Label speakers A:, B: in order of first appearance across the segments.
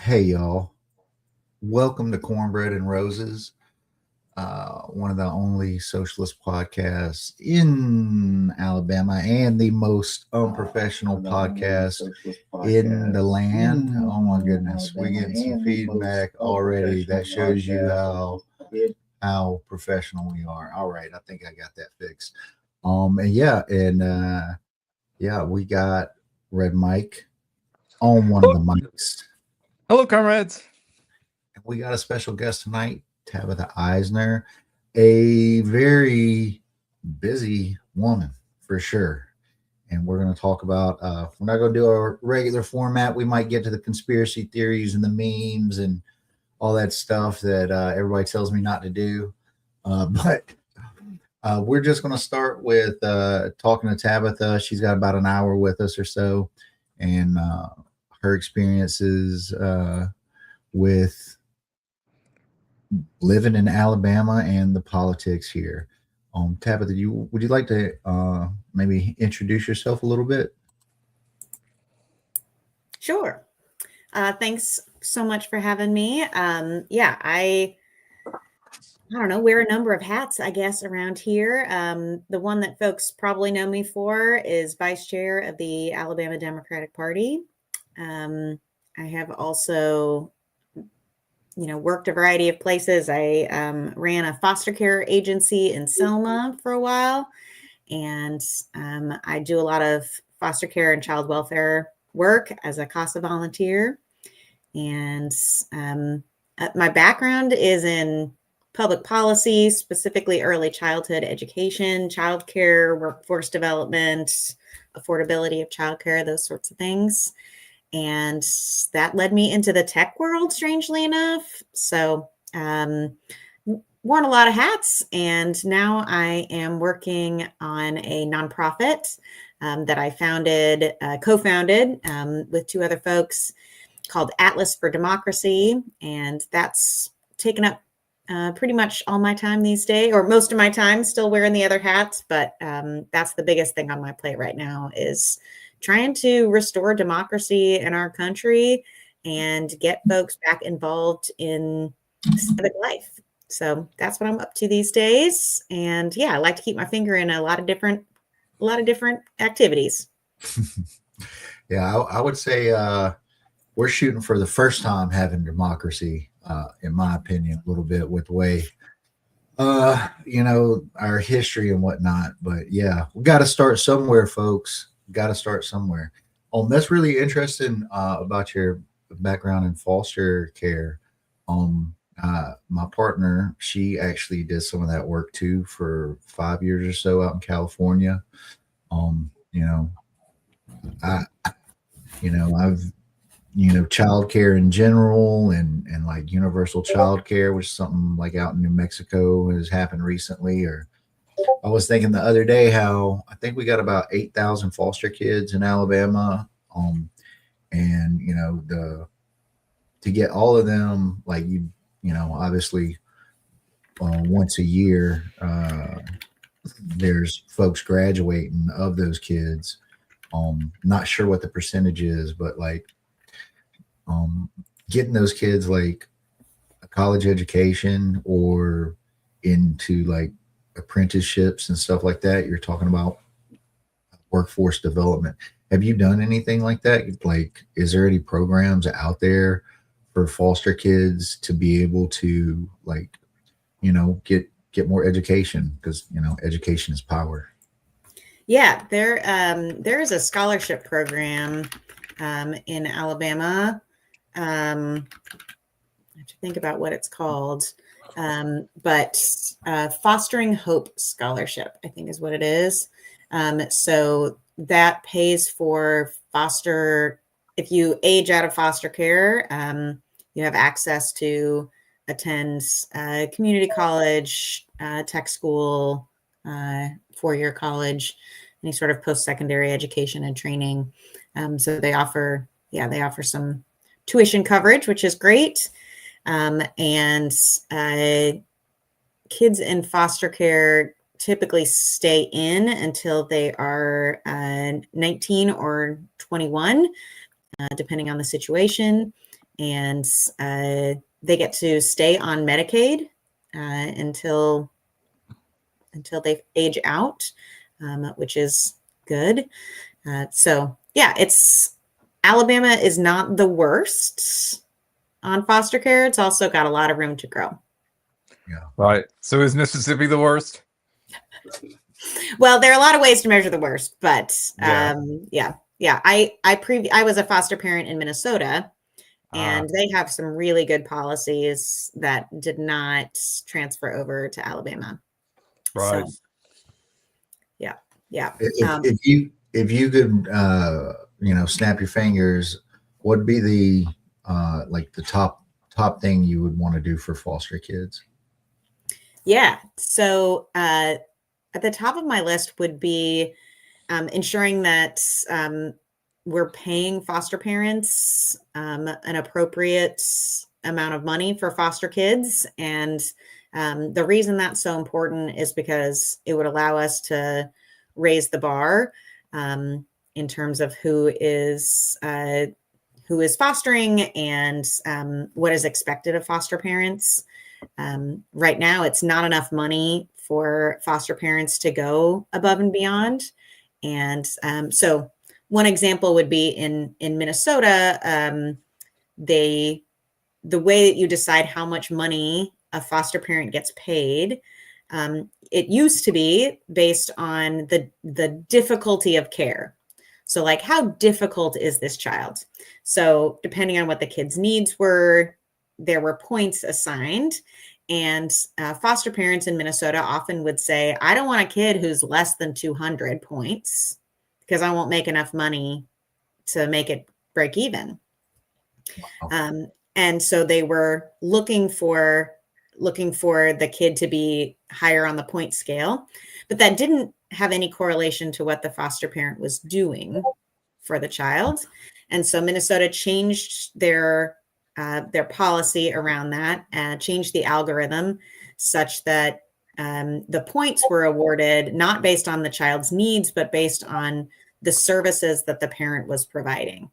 A: Hey, y'all. Welcome to Cornbread and Roses, one of the only socialist podcasts in Alabama and the most unprofessional podcast in the land. Oh, my goodness. We're getting some feedback already. That shows you how professional we are. All right. I think I got that fixed. And we got Red Mike on one of the mics.
B: Hello, comrades.
A: We got a special guest tonight, Tabatha Isner, a very busy woman for sure. And we're going to talk about, we're not going to do our regular format. We might get to the conspiracy theories and the memes and all that stuff that everybody tells me not to do. But we're just going to start with talking to Tabatha. She's got about an hour with us or so. And her experiences with living in Alabama and the politics here. Tabatha, would you like to maybe introduce yourself a little bit?
C: Sure. Thanks so much for having me. I don't know, wear a number of hats, I guess, around here. The one that folks probably know me for is vice chair of the Alabama Democratic Party. I have also worked a variety of places. I ran a foster care agency in Selma for a while, and I do a lot of foster care and child welfare work as a CASA volunteer. And my background is in public policy, specifically early childhood education, childcare, workforce development, affordability of childcare, those sorts of things. And that led me into the tech world, strangely enough. So worn a lot of hats. And now I am working on a nonprofit that I co-founded with two other folks called Atlas for Democracy. And that's taken up pretty much all my time these days, or most of my time, still wearing the other hats. But that's the biggest thing on my plate right now is trying to restore democracy in our country and get folks back involved in civic life. So that's what I'm up to these days. And yeah, I like to keep my finger in a lot of different activities.
A: Yeah, I would say we're shooting for the first time having democracy, in my opinion, a little bit with the way, our history and whatnot. But yeah, we got to start somewhere, folks. Got to start somewhere. That's really interesting about your background in foster care. My partner, she actually did some of that work too for 5 years or so out in California. I've childcare in general and like universal childcare, which is something like out in New Mexico has happened recently. Or I was thinking the other day how I think we got about 8,000 foster kids in Alabama. And to get all of them, like obviously once a year, there's folks graduating of those kids. Not sure what the percentage is, but like getting those kids like a college education or into like apprenticeships and stuff like that. You're talking about workforce development. Have you done anything like that? Like, is there any programs out there for foster kids to be able to like, get more education? Because education is power.
C: Yeah, there is a scholarship program in Alabama. I have to think about what it's called. But Fostering Hope Scholarship, I think is what it is. So that pays for if you age out of foster care, you have access to attend community college, tech school, 4-year college, any sort of post-secondary education and training. So they offer some tuition coverage, which is great. And kids in foster care typically stay in until they are 19 or 21, depending on the situation. and they get to stay on Medicaid until they age out, which is good. So yeah, Alabama is not the worst on foster care. It's also got a lot of room to grow.
B: Yeah. Right. So is Mississippi the worst?
C: Well, there are a lot of ways to measure the worst, but yeah. I was a foster parent in Minnesota, and they have some really good policies that did not transfer over to Alabama.
B: Right.
C: So, yeah.
A: If you could, snap your fingers, what'd be the top thing you would want to do for foster kids?
C: Yeah. So at the top of my list would be ensuring that we're paying foster parents an appropriate amount of money for foster kids. And the reason that's so important is because it would allow us to raise the bar in terms of who is fostering and what is expected of foster parents. Right now, it's not enough money for foster parents to go above and beyond. And so one example would be in Minnesota, the way that you decide how much money a foster parent gets paid, it used to be based on the difficulty of care. So like, how difficult is this child? So depending on what the kid's needs were, there were points assigned. And foster parents in Minnesota often would say, I don't want a kid who's less than 200 points because I won't make enough money to make it break even. Wow. And so they were looking for the kid to be higher on the point scale, but that didn't have any correlation to what the foster parent was doing for the child. And so Minnesota changed their policy around that, changed the algorithm such that the points were awarded not based on the child's needs, but based on the services that the parent was providing.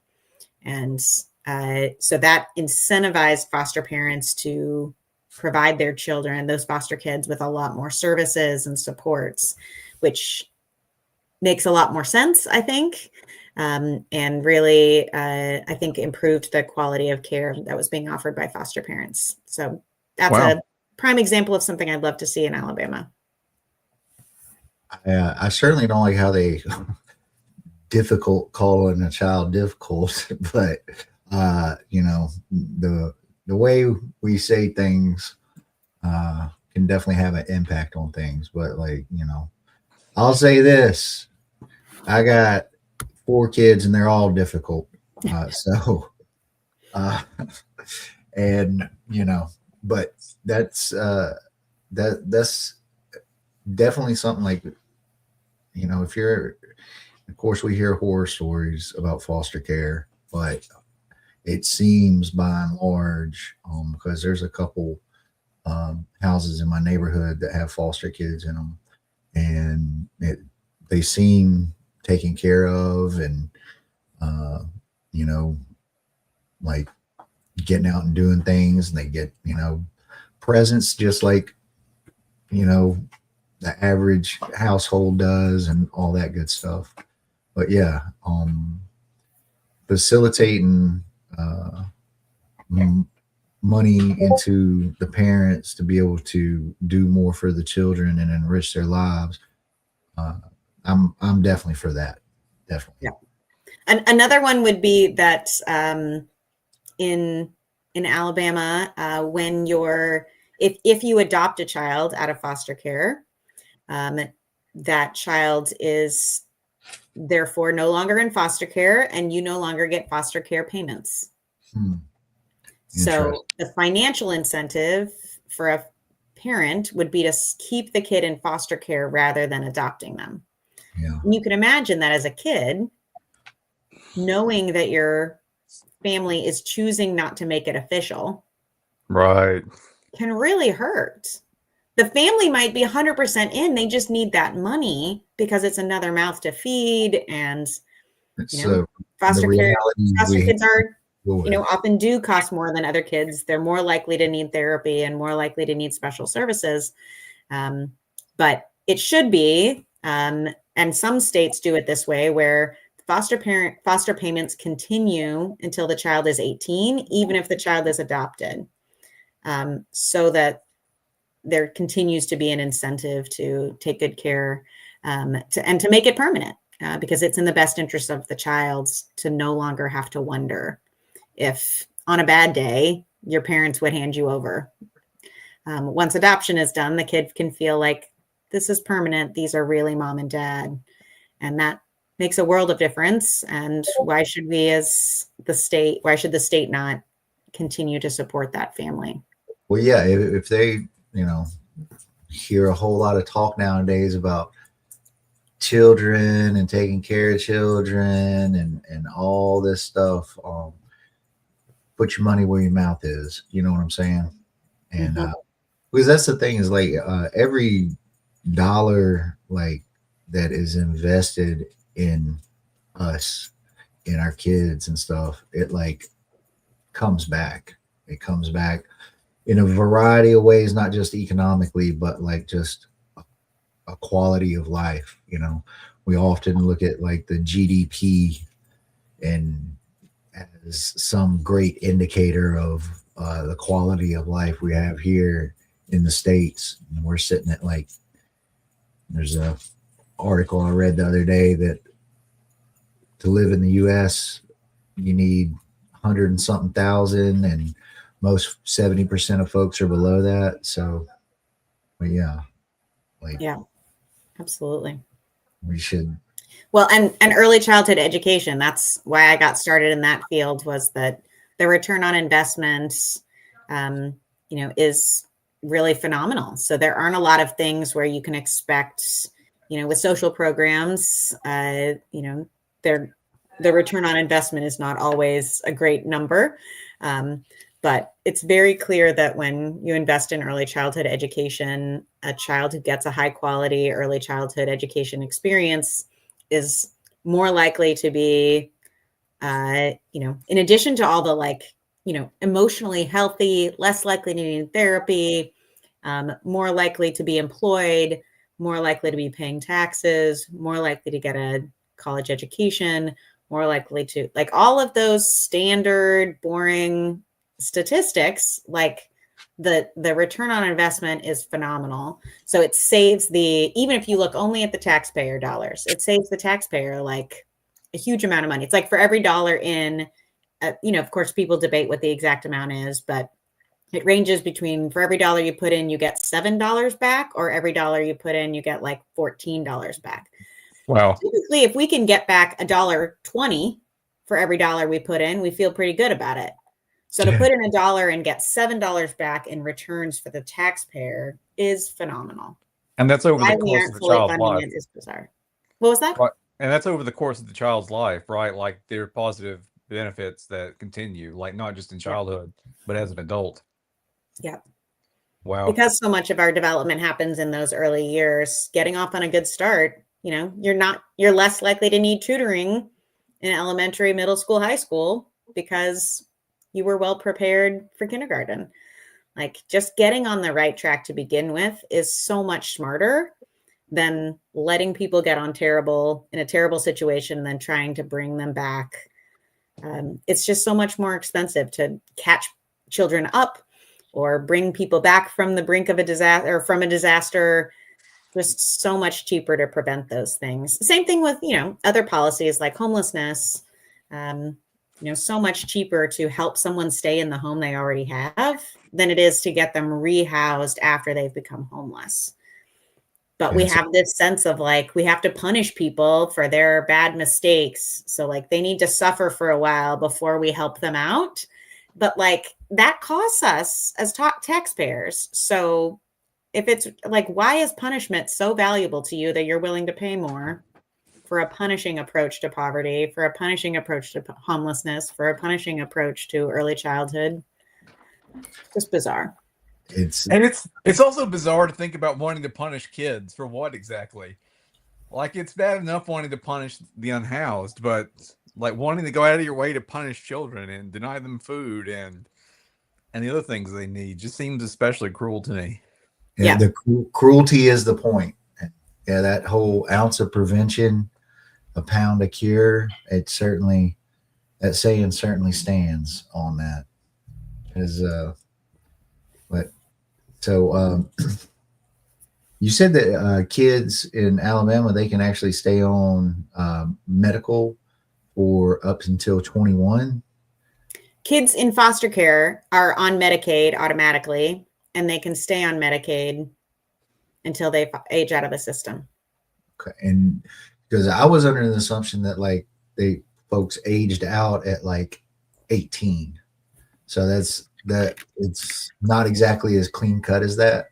C: And so that incentivized foster parents to provide their children, those foster kids, with a lot more services and supports, which makes a lot more sense, I think. And really, I think improved the quality of care that was being offered by foster parents. So that's a prime example of something I'd love to see in Alabama.
A: I certainly don't like how they calling a child difficult, but the way we say things can definitely have an impact on things. But I'll say this: I got 4 kids and they're all difficult. But that's definitely something like, if you're, of course we hear horror stories about foster care, but it seems by and large, because there's a couple houses in my neighborhood that have foster kids in them, and they seem taken care of, and like getting out and doing things, and they get presents just like the average household does, and all that good stuff. But yeah, facilitating money into the parents to be able to do more for the children and enrich their lives. I'm definitely for that. Definitely.
C: Yeah. And another one would be that in Alabama, when if you adopt a child out of foster care, that child is therefore no longer in foster care, and you no longer get foster care payments. So the financial incentive for a parent would be to keep the kid in foster care rather than adopting them.
A: Yeah.
C: And you can imagine that as a kid, knowing that your family is choosing not to make it official,
B: right,
C: can really hurt. The family might be 100% in. They just need that money because it's another mouth to feed. And foster kids are often do cost more than other kids. They're more likely to need therapy and more likely to need special services. But it should be, and some states do it this way, where foster payments continue until the child is 18, even if the child is adopted, so that there continues to be an incentive to take good care, and to make it permanent, because it's in the best interest of the child to no longer have to wonder if on a bad day your parents would hand you over. Once adoption is done, the kid can feel like this is permanent. These are really mom and dad. And that makes a world of difference. And why should we, as the state, why should the state not continue to support that family?
A: Well, yeah, if they, hear a whole lot of talk nowadays about children and taking care of children and all this stuff, put your money where your mouth is. You know what I'm saying? And because that's the thing is like every dollar like that is invested in us, in our kids and stuff, it like comes back. It comes back in a variety of ways, not just economically, but like just a quality of life. We often look at like the GDP and as some great indicator of the quality of life we have here in the States. And we're sitting at like, there's a article I read the other day that to live in the US, you need 100 and something thousand, and most 70% of folks are below that. So, but yeah,
C: absolutely.
A: We should.
C: Well, and early childhood education, that's why I got started in that field, was that the return on investment, is really phenomenal. So there aren't a lot of things where you can expect, with social programs, the return on investment is not always a great number. But it's very clear that when you invest in early childhood education, a child who gets a high quality early childhood education experience is more likely to be, in addition to all the emotionally healthy, less likely to need therapy, more likely to be employed, more likely to be paying taxes, more likely to get a college education, more likely to, like, all of those standard, boring statistics, like the return on investment is phenomenal. So it saves even if you look only at the taxpayer dollars, it saves the taxpayer like a huge amount of money. It's like for every dollar in, of course, people debate what the exact amount is, but it ranges between, for every dollar you put in, you get $7 back, or every dollar you put in, you get like $14 back.
B: Wow.
C: Typically, if we can get back $1.20 for every dollar we put in, we feel pretty good about it. So to put in $1 and get $7 back in returns for the taxpayer is phenomenal.
B: And that's over the course of the child's life.
C: Is bizarre. What was that?
B: Right. And that's over the course of the child's life, right? Like there are positive benefits that continue, like not just in childhood, but as an adult.
C: Yeah.
B: Wow.
C: Because so much of our development happens in those early years, getting off on a good start, you're less likely to need tutoring in elementary, middle school, high school, because you were well prepared for kindergarten. Like just getting on the right track to begin with is so much smarter than letting people get in a terrible situation and then trying to bring them back. It's just so much more expensive to catch children up or bring people back from the brink of a disaster, or from a disaster. Just so much cheaper to prevent those things. Same thing with, other policies like homelessness. So much cheaper to help someone stay in the home they already have than it is to get them rehoused after they've become homeless. But we have this sense of like, we have to punish people for their bad mistakes. So like they need to suffer for a while before we help them out. But like that costs us as taxpayers. So if it's like, why is punishment so valuable to you that you're willing to pay more for a punishing approach to poverty, for a punishing approach to homelessness, for a punishing approach to early childhood? Just bizarre.
B: It's also bizarre to think about wanting to punish kids for what exactly? Like it's bad enough wanting to punish the unhoused, but like wanting to go out of your way to punish children and deny them food and the other things they need just seems especially cruel to me.
A: Yeah, the cruelty is the point. Yeah, that whole ounce of prevention, a pound of cure. It certainly, that saying certainly stands on that. But so you said that kids in Alabama, they can actually stay on medical for up until 21.
C: Kids in foster care are on Medicaid automatically, and they can stay on Medicaid until they age out of the system.
A: Okay. And because I was under the assumption that like folks aged out at like 18. So that it's not exactly as clean cut as that.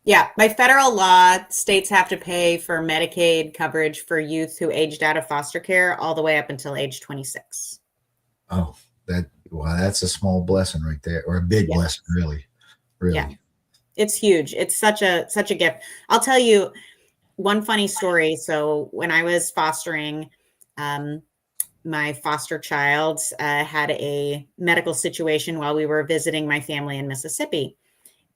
C: Yeah, by federal law, states have to pay for Medicaid coverage for youth who aged out of foster care all the way up until age 26.
A: Oh, that's a small blessing right there, or a big blessing, really.
C: Yeah, it's huge. It's such a gift. I'll tell you one funny story. So when I was fostering, my foster child had a medical situation while we were visiting my family in Mississippi.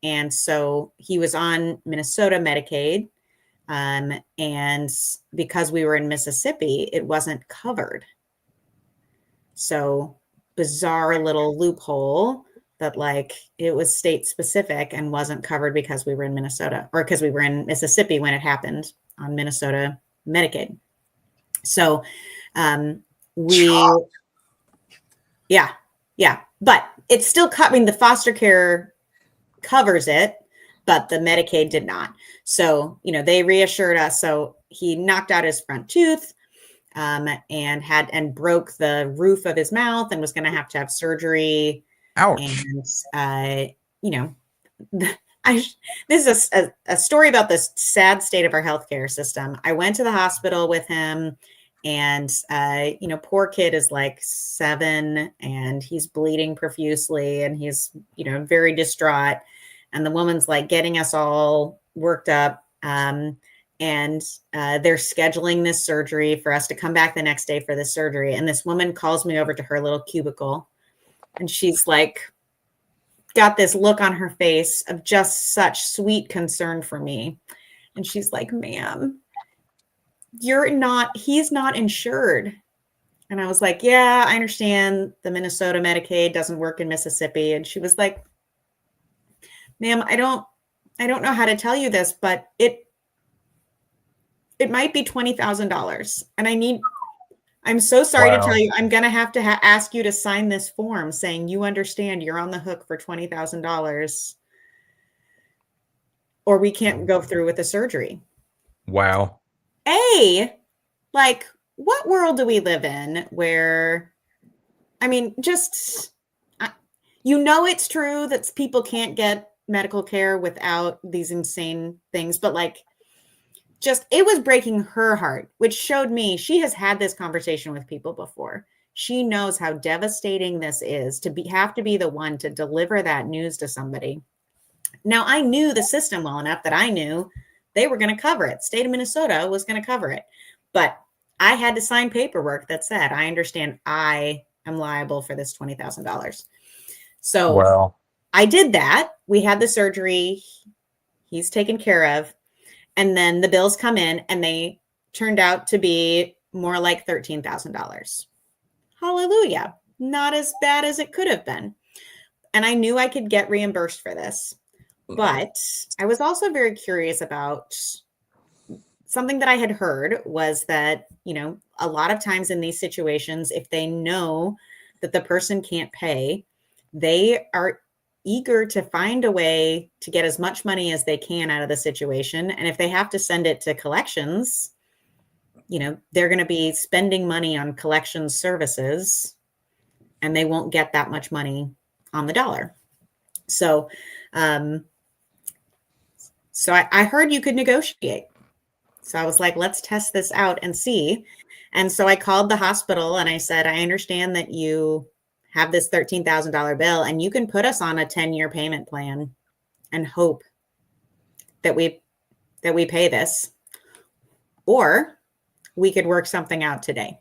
C: And so he was on Minnesota Medicaid. And because we were in Mississippi, it wasn't covered. So bizarre little loophole that like it was state specific and wasn't covered because we were in Minnesota or because we were in Mississippi when it happened on Minnesota Medicaid. So but it's still covering the foster care covers it, but the Medicaid did not. So, they reassured us. So he knocked out his front tooth and broke the roof of his mouth and was going to have surgery.
B: Ouch.
C: And, this is a story about this sad state of our healthcare system. I went to the hospital with him and, poor kid is like 7 and he's bleeding profusely and he's, very distraught. And the woman's like getting us all worked up. And they're scheduling this surgery for us to come back the next day for this surgery. And this woman calls me over to her little cubicle and she's like, got this look on her face of just such sweet concern for me. And she's like, ma'am, he's not insured. And I was like, yeah, I understand the Minnesota Medicaid doesn't work in Mississippi. And she was like, ma'am, I don't know how to tell you this, but it might be $20,000. And I'm so sorry to tell you, I'm going to have to ask you to sign this form saying you understand you're on the hook for $20,000 or we can't go through with the surgery.
B: Wow.
C: Like, what world do we live in where, it's true that people can't get medical care without these insane things, but like, it was breaking her heart, which showed me she has had this conversation with people before. She knows how devastating this is to have to be the one to deliver that news to somebody. Now, I knew the system well enough that I knew they were going to cover it. State of Minnesota was going to cover it. But I had to sign paperwork that said, I understand I am liable for this $20,000. So I did that. We had the surgery. He's taken care of. And then the bills come in and they turned out to be more like $13,000. Hallelujah. Not as bad as it could have been. And I knew I could get reimbursed for this. But I was also very curious about something that I had heard was that, a lot of times in these situations, if they know that the person can't pay, they are eager to find a way to get as much money as they can out of the situation. And if they have to send it to collections, they're going to be spending money on collections services and they won't get that much money on the dollar. So, I heard you could negotiate. So I was like, let's test this out and see. And so I called the hospital and I said, I understand that you have this $13,000 bill and you can put us on a 10-year payment plan and hope that we pay this, or we could work something out today.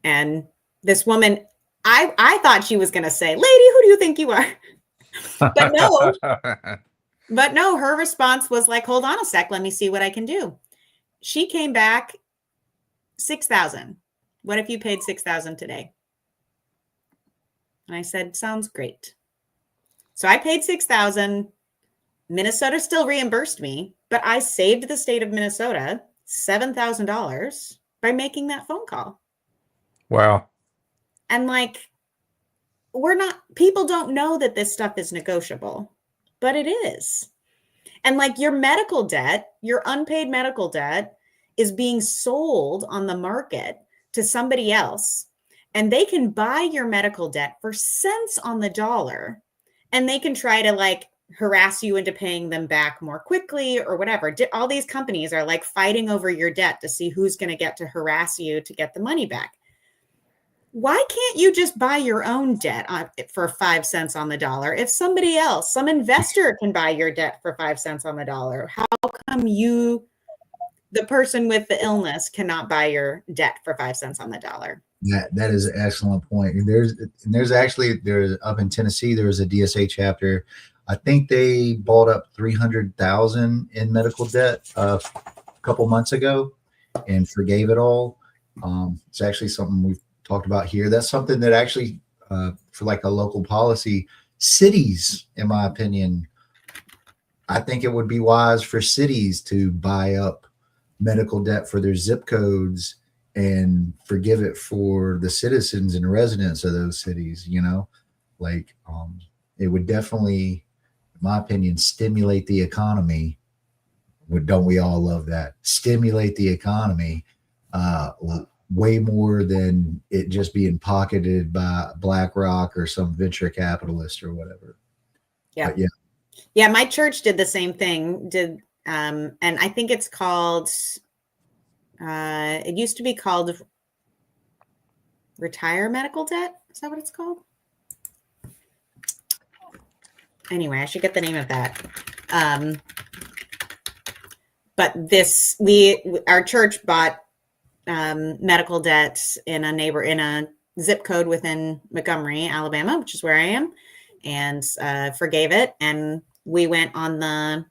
C: And this woman, I thought she was going to say, lady, who do you think you are? But no, her response was like, hold on a sec. Let me see what I can do. She came back 6,000. What if you paid 6,000 today? And I said, sounds great. So I paid 6,000. Minnesota still reimbursed me, but I saved the state of Minnesota $7,000 by making that phone call.
B: Wow.
C: And like, people don't know that this stuff is negotiable, but it is. And like your medical debt, your unpaid medical debt is being sold on the market to somebody else. And they can buy your medical debt for cents on the dollar. And they can try to like harass you into paying them back more quickly or whatever. All these companies are like fighting over your debt to see who's going to get to harass you to get the money back. Why can't you just buy your own debt for 5 cents on the dollar? If somebody else, some investor can buy your debt for 5 cents on the dollar, how come you, the person with the illness, cannot buy your debt for 5 cents on the dollar?
A: That is an excellent point. There's up in Tennessee, there was a DSA chapter. I think they bought up 300,000 in medical debt a couple months ago and forgave it all. It's actually something we've talked about here. That's something that actually, for like a local policy, cities, in my opinion, I think it would be wise for cities to buy up medical debt for their zip codes and forgive it for the citizens and residents of those cities. Like it would definitely, in my opinion, stimulate the economy. Don't we all love that? Stimulate the economy way more than it just being pocketed by BlackRock or some venture capitalist or whatever.
C: Yeah. Yeah. My church did the same thing. And I think it's called, it used to be called retire medical debt. Is that what it's called? Anyway, I should get the name of that. But our church bought medical debt in a zip code within Montgomery, Alabama, which is where I am, and forgave it. And we went on the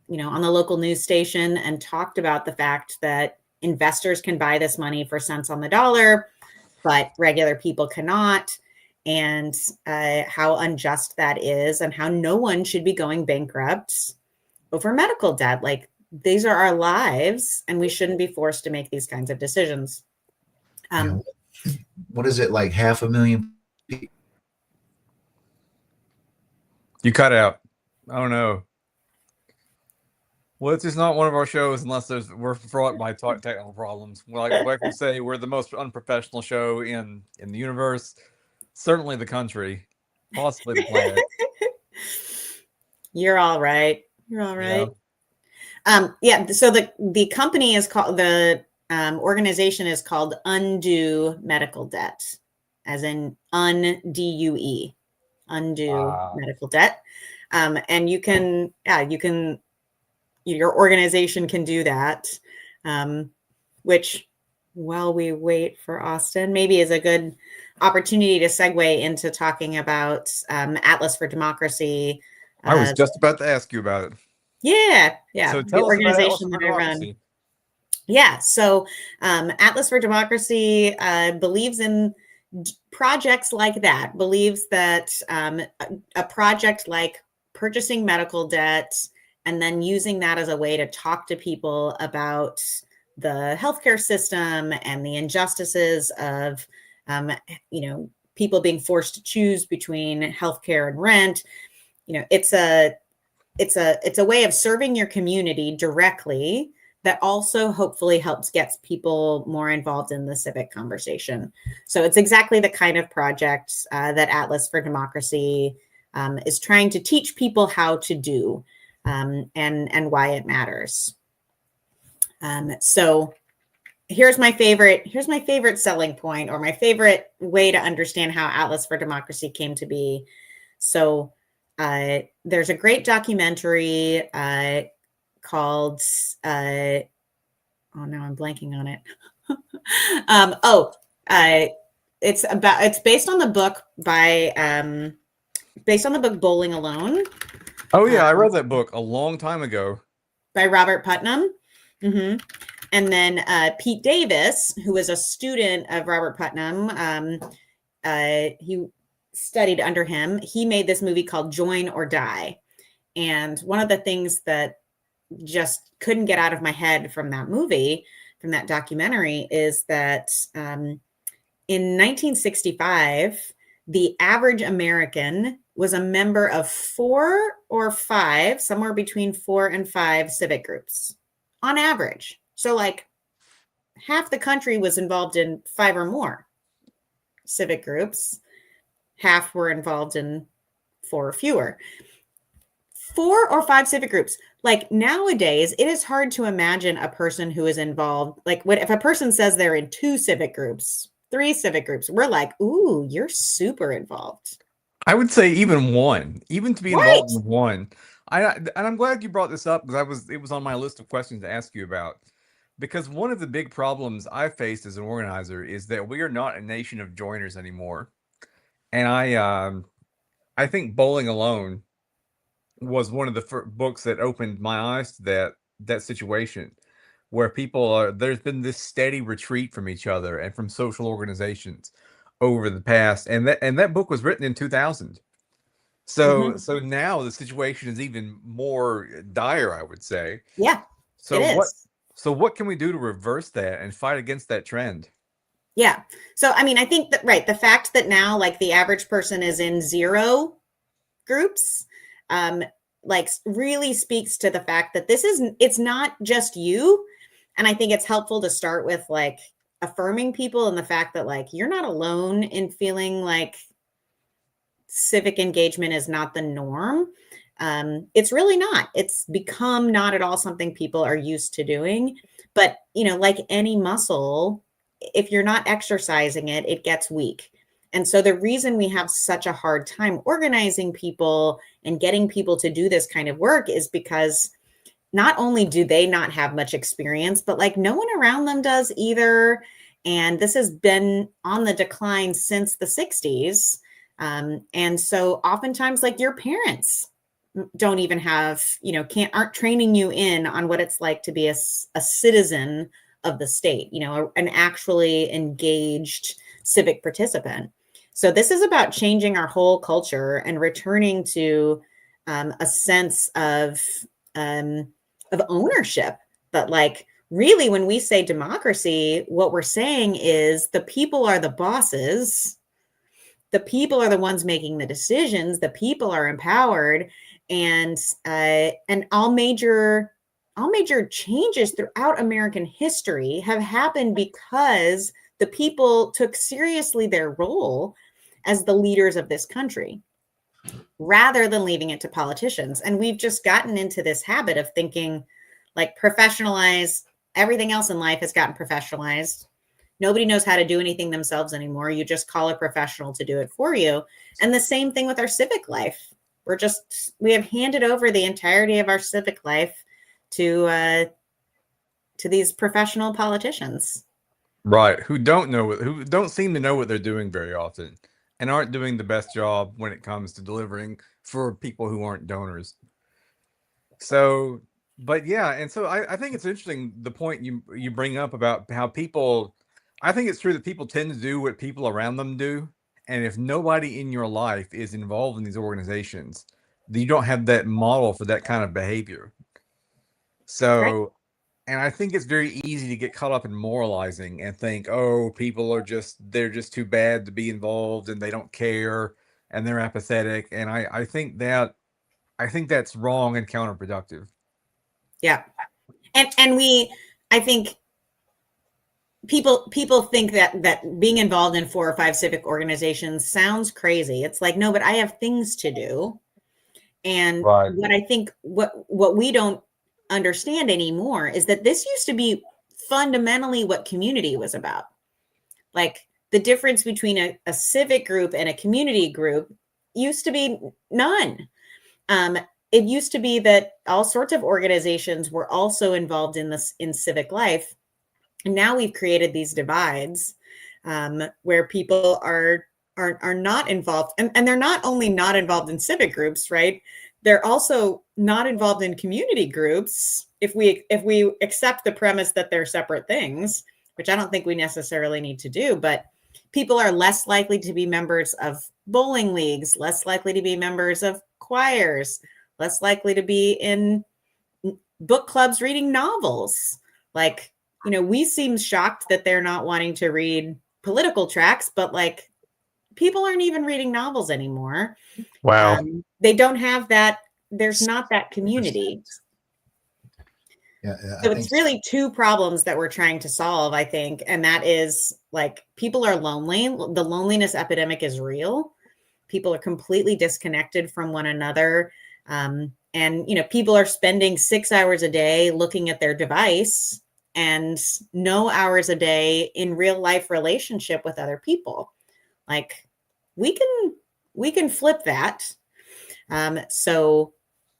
C: local news station and talked about the fact that investors can buy this money for cents on the dollar, but regular people cannot, and how unjust that is, and how no one should be going bankrupt over medical debt. Like, these are our lives, and we shouldn't be forced to make these kinds of decisions.
A: What is it, like 500,000 people?
B: You cut out. I don't know. Well, it's just not one of our shows unless we're fraught by technical problems. Like we say, we're the most unprofessional show in the universe, certainly the country, possibly the planet.
C: You're all right. You're all right. Yeah. So the company is called, the organization is called Undo Medical Debt, as in UNDUE, Undo Medical Debt. And your organization can do that, which, while we wait for Austin, maybe is a good opportunity to segue into talking about Atlas for Democracy.
B: I was just about to ask you about it.
C: Yeah.
B: So
C: the organization that I run. Yeah. So Atlas for Democracy believes in projects like that, believes that a project like purchasing medical debt and then using that as a way to talk to people about the healthcare system and the injustices of, people being forced to choose between healthcare and rent. It's a way of serving your community directly that also hopefully helps get people more involved in the civic conversation. So it's exactly the kind of project that Atlas for Democracy is trying to teach people how to do. And why it matters. So here's my favorite selling point, or my favorite way to understand how Atlas for Democracy came to be. So there's a great documentary called, now I'm blanking on it. It's based on the book Bowling Alone.
B: Oh yeah, I read that book a long time ago.
C: By Robert Putnam. Mm-hmm. And then Pete Davis, who was a student of Robert Putnam, he studied under him. He made this movie called Join or Die. And one of the things that just couldn't get out of my head from that movie, from that documentary, is that in 1965, the average American was a member of 4 or 5, somewhere between 4 and 5 civic groups on average. So like half the country was involved in 5 or more civic groups. Half were involved in 4 or fewer. 4 or 5 civic groups. Like nowadays, it is hard to imagine a person who is involved. Like if a person says they're in 2 civic groups, 3 civic groups, we're like, ooh, you're super involved.
B: I would say even one, even to be involved in one. And I'm glad you brought this up because it was on my list of questions to ask you about. Because one of the big problems I faced as an organizer is that we are not a nation of joiners anymore. And I think Bowling Alone was one of the books that opened my eyes to that situation, where there's been this steady retreat from each other and from social organizations over the past, and that book was written in 2000. So now the situation is even more dire, I would say.
C: Yeah.
B: So what can we do to reverse that and fight against that trend?
C: Yeah. So I mean, I think that right, the fact that now like the average person is in 0 groups, like really speaks to the fact that it's not just you. And I think it's helpful to start with like affirming people and the fact that like you're not alone in feeling like civic engagement is not the norm. It's really not. It's become not at all something people are used to doing. But, like any muscle, if you're not exercising it, it gets weak. And so the reason we have such a hard time organizing people and getting people to do this kind of work is because not only do they not have much experience, but like no one around them does either. And this has been on the decline since the 60s. And so oftentimes like your parents don't even have, aren't training you in on what it's like to be a citizen of the state, an actually engaged civic participant. So this is about changing our whole culture and returning to a sense of ownership. But like really, when we say democracy, what we're saying is the people are the bosses. The people are the ones making the decisions. The people are empowered, and all major changes throughout American history have happened because the people took seriously their role as the leaders of this country, rather than leaving it to politicians. And we've just gotten into this habit of thinking like professionalize. Everything else in life has gotten professionalized. Nobody knows how to do anything themselves anymore. You just call a professional to do it for you. And the same thing with our civic life. We have handed over the entirety of our civic life to these professional politicians.
B: Right. Who don't seem to know what they're doing very often and aren't doing the best job when it comes to delivering for people who aren't donors. So, but yeah, and so I think it's interesting the point you bring up about how I think it's true that people tend to do what people around them do. And if nobody in your life is involved in these organizations, you don't have that model for that kind of behavior. So, right. And I think it's very easy to get caught up in moralizing and think, oh, they're just too bad to be involved and they don't care and they're apathetic. And I think that's wrong and counterproductive.
C: Yeah. And I think people think that being involved in 4 or 5 civic organizations sounds crazy. It's like, no, but I have things to do. And right. What I think what we don't understand anymore is that this used to be fundamentally what community was about. Like the difference between a civic group and a community group used to be none. It used to be that all sorts of organizations were also involved in civic life. And now we've created these divides where people are not involved, and they're not only not involved in civic groups, right? They're also not involved in community groups. If we accept the premise that they're separate things, which I don't think we necessarily need to do, but people are less likely to be members of bowling leagues, less likely to be members of choirs, less likely to be in book clubs reading novels. Like, we seem shocked that they're not wanting to read political tracts, but like, people aren't even reading novels anymore.
B: Wow.
C: They don't have that. There's not that community.
A: Yeah,
C: so it's really two problems that we're trying to solve, I think. And that is like, people are lonely. The loneliness epidemic is real. People are completely disconnected from one another. And, people are spending 6 hours a day looking at their device and no hours a day in real life relationship with other people. Like, we can flip that. So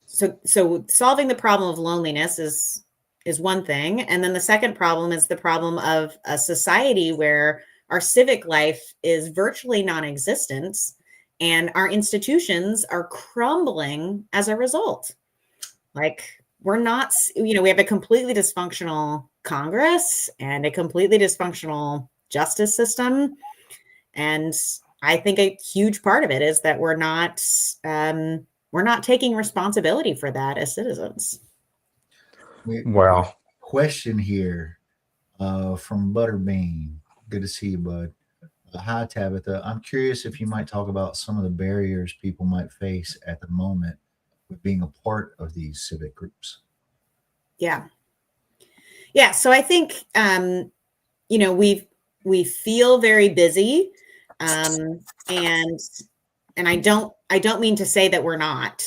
C: solving the problem of loneliness is one thing. And then the second problem is the problem of a society where our civic life is virtually non-existent and our institutions are crumbling as a result. Like, we're not, we have a completely dysfunctional Congress and a completely dysfunctional justice system. And I think a huge part of it is that we're not taking responsibility for that as citizens.
B: Wow.
A: Question here from Butterbean. Good to see you, bud. Hi, Tabatha. I'm curious if you might talk about some of the barriers people might face at the moment with being a part of these civic groups.
C: Yeah. So I think, we feel very busy. And I don't mean to say that we're not.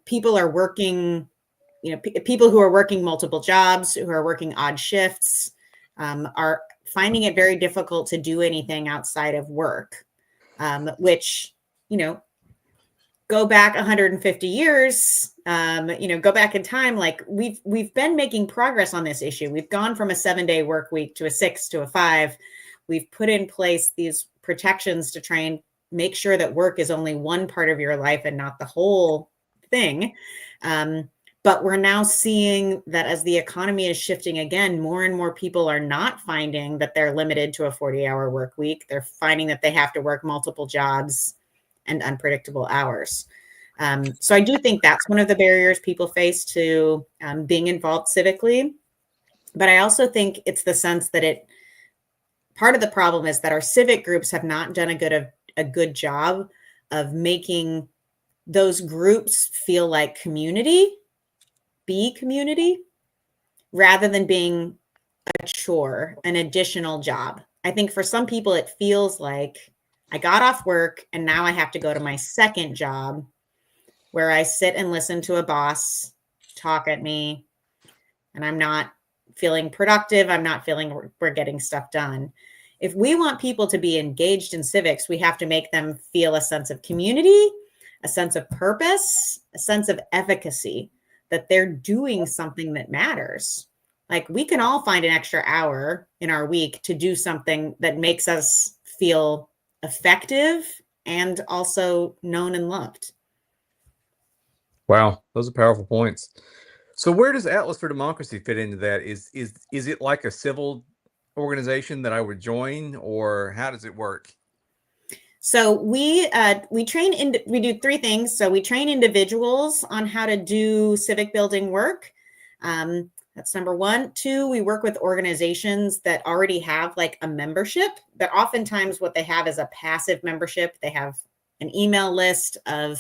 C: People are working, people who are working multiple jobs, who are working odd shifts, are finding it very difficult to do anything outside of work, which, go back 150 years, go back in time. Like, we've been making progress on this issue. We've gone from a 7-day work week to a 6 to a 5. We've put in place these protections to try and make sure that work is only one part of your life and not the whole thing. But we're now seeing that as the economy is shifting again, more and more people are not finding that they're limited to a 40-hour work week. They're finding that they have to work multiple jobs and unpredictable hours. So I do think that's one of the barriers people face to being involved civically. But I also think it's the sense that part of the problem is that our civic groups have not done a good job of making those groups feel like community, rather than being a chore, an additional job. I think for some people, it feels like I got off work and now I have to go to my second job where I sit and listen to a boss talk at me and I'm not feeling productive. I'm not feeling we're getting stuff done. If we want people to be engaged in civics, we have to make them feel a sense of community, a sense of purpose, a sense of efficacy, that they're doing something that matters. Like, we can all find an extra hour in our week to do something that makes us feel effective and also known and loved.
B: Wow, those are powerful points. So where does Atlas for Democracy fit into that? Is it like a civil organization that I would join, or how does it work?
C: So we do 3 things. So we train individuals on how to do civic building work. That's number 1. 2, we work with organizations that already have like a membership, but oftentimes what they have is a passive membership. They have an email list of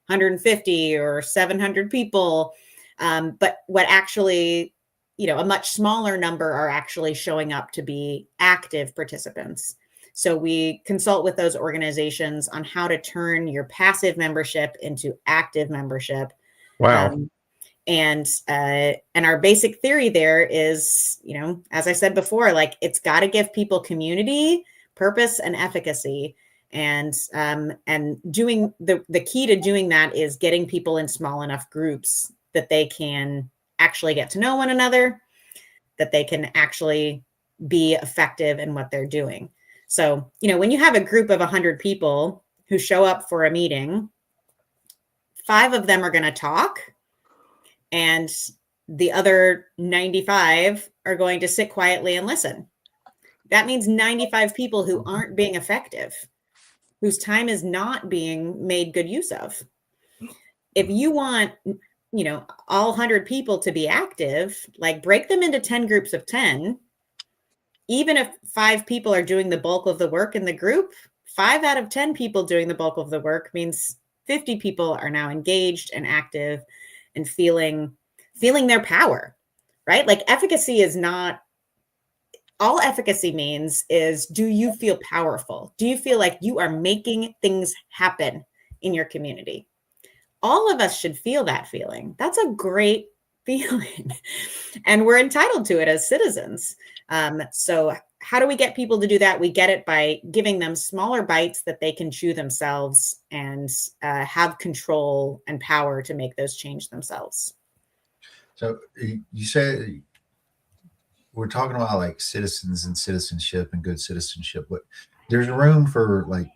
C: 150 or 700 people. But what actually, a much smaller number are actually showing up to be active participants. So we consult with those organizations on how to turn your passive membership into active membership.
B: Wow.
C: And our basic theory there is, as I said before, like, it's got to give people community, purpose, and efficacy. And doing the key to doing that is getting people in small enough groups that they can actually get to know one another, that they can actually be effective in what they're doing. So, when you have a group of 100 people who show up for a meeting, 5 of them are going to talk, and the other 95 are going to sit quietly and listen. That means 95 people who aren't being effective, whose time is not being made good use of. If you want, all 100 people to be active, like break them into 10 groups of 10. Even if 5 people are doing the bulk of the work in the group, 5 out of 10 people doing the bulk of the work means 50 people are now engaged and active and feeling their power, right? Like efficacy is not, all efficacy means is, do you feel powerful? Do you feel like you are making things happen in your community? All of us should feel that feeling. That's a great feeling. And we're entitled to it as citizens. So how do we get people to do that? We get it by giving them smaller bites that they can chew themselves and have control and power to make those change themselves.
A: So you said we're talking about like citizens and citizenship and good citizenship, but there's room for like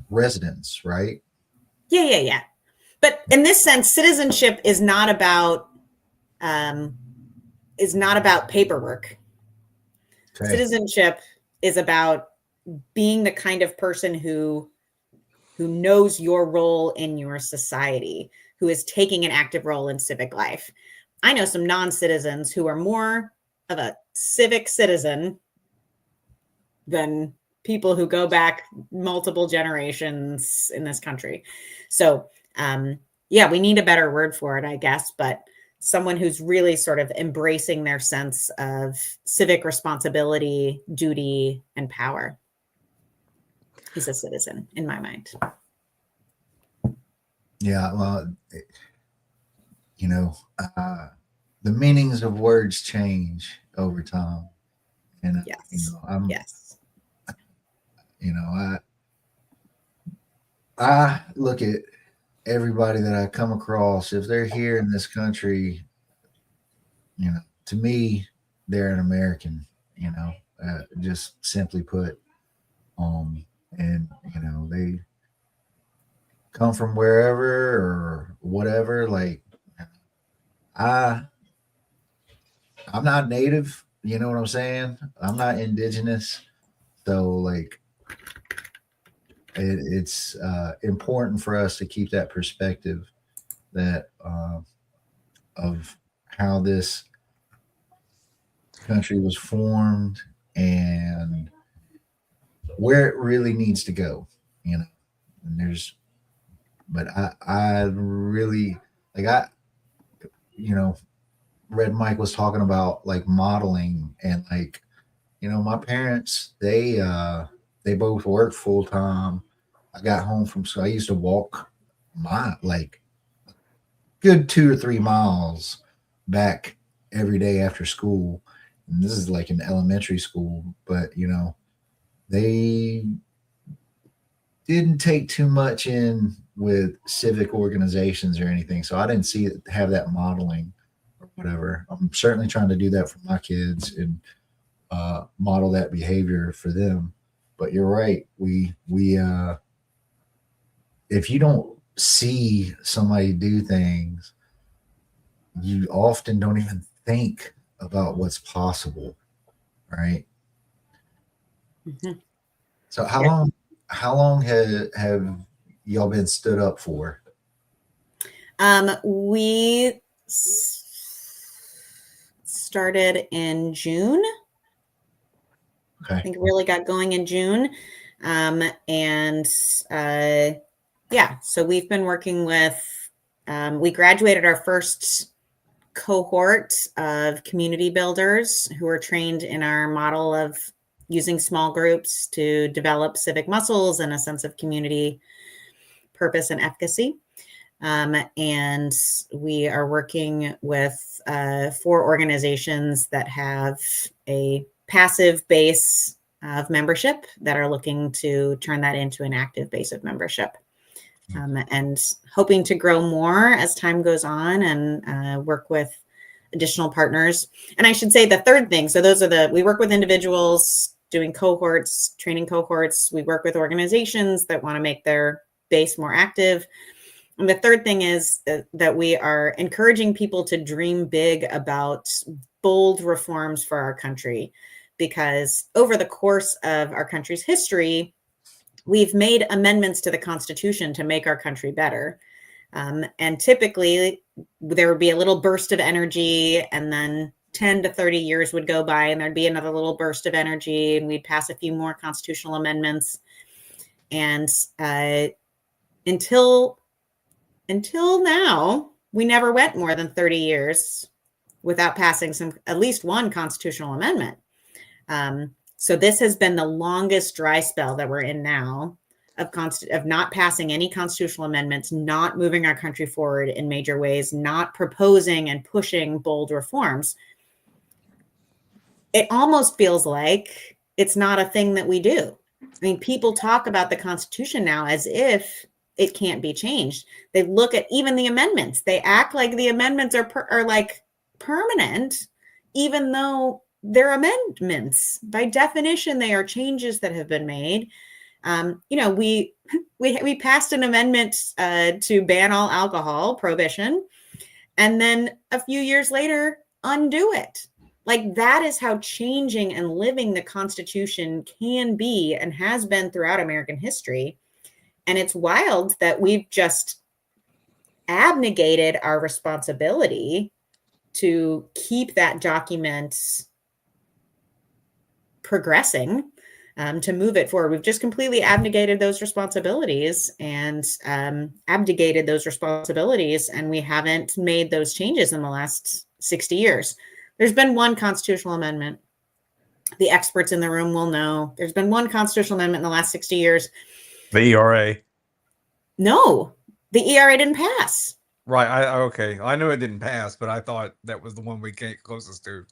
A: residents, right?
C: Yeah. But in this sense, citizenship is not about paperwork. Okay. Citizenship is about being the kind of person who knows your role in your society, who is taking an active role in civic life. I know some non-citizens who are more of a civic citizen than people who go back multiple generations in this country. So, we need a better word for it, I guess, but someone who's really sort of embracing their sense of civic responsibility, duty, and power is a citizen in my mind.
A: Yeah, well, the meanings of words change over time. And,
C: yes.
A: I look at everybody that I come across, if they're here in this country, to me, they're an American, just simply put. And, they come from wherever or whatever. Like, I'm not native, you know what I'm saying? I'm not indigenous. So, like, it's important for us to keep that perspective that of how this country was formed and where it really needs to go, and I really like, Red Mike was talking about like modeling, and like, my parents, they both worked full time. I got home so I used to walk like good 2 or 3 miles back every day after school. And this is like an elementary school, but they didn't take too much in with civic organizations or anything. So I didn't have that modeling or whatever. I'm certainly trying to do that for my kids and model that behavior for them. But you're right. We if you don't see somebody do things, you often don't even think about what's possible, right?
C: Mm-hmm.
A: So how long have y'all been stood up for?
C: We started in June.
A: Okay.
C: I think really got going in June. So we've been working with, we graduated our first cohort of community builders who were trained in our model of using small groups to develop civic muscles and a sense of community purpose and efficacy. And we are working with 4 organizations that have a passive base of membership that are looking to turn that into an active base of membership. And hoping to grow more as time goes on and work with additional partners. And I should say the third thing. So we work with individuals doing cohorts, training cohorts. We work with organizations that want to make their base more active. And the third thing is that we are encouraging people to dream big about bold reforms for our country, because over the course of our country's history, we've made amendments to the Constitution to make our country better. And typically there would be a little burst of energy, and then 10 to 30 years would go by and there'd be another little burst of energy, and we'd pass a few more constitutional amendments. And until now, we never went more than 30 years without passing at least one constitutional amendment. So this has been the longest dry spell that we're in now of not passing any constitutional amendments, not moving our country forward in major ways, not proposing and pushing bold reforms. It almost feels like it's not a thing that we do. I mean, people talk about the Constitution now as if it can't be changed. They look at even the amendments. They act like the amendments are like permanent, even though they're amendments. By definition, they are changes that have been made. We passed an amendment to ban all alcohol, prohibition, and then a few years later, undo it. Like, that is how changing and living the Constitution can be and has been throughout American history. And it's wild that we've just abnegated our responsibility to keep that document progressing, to move it forward. We've just completely abnegated those responsibilities and abdicated those responsibilities, and we haven't made those changes in the last 60 years. There's been one constitutional amendment. The experts in the room will know. There's been one constitutional amendment in the last 60 years.
B: The ERA.
C: No, the ERA didn't pass.
B: Right. Okay. I know it didn't pass, but I thought that was the one we came closest to.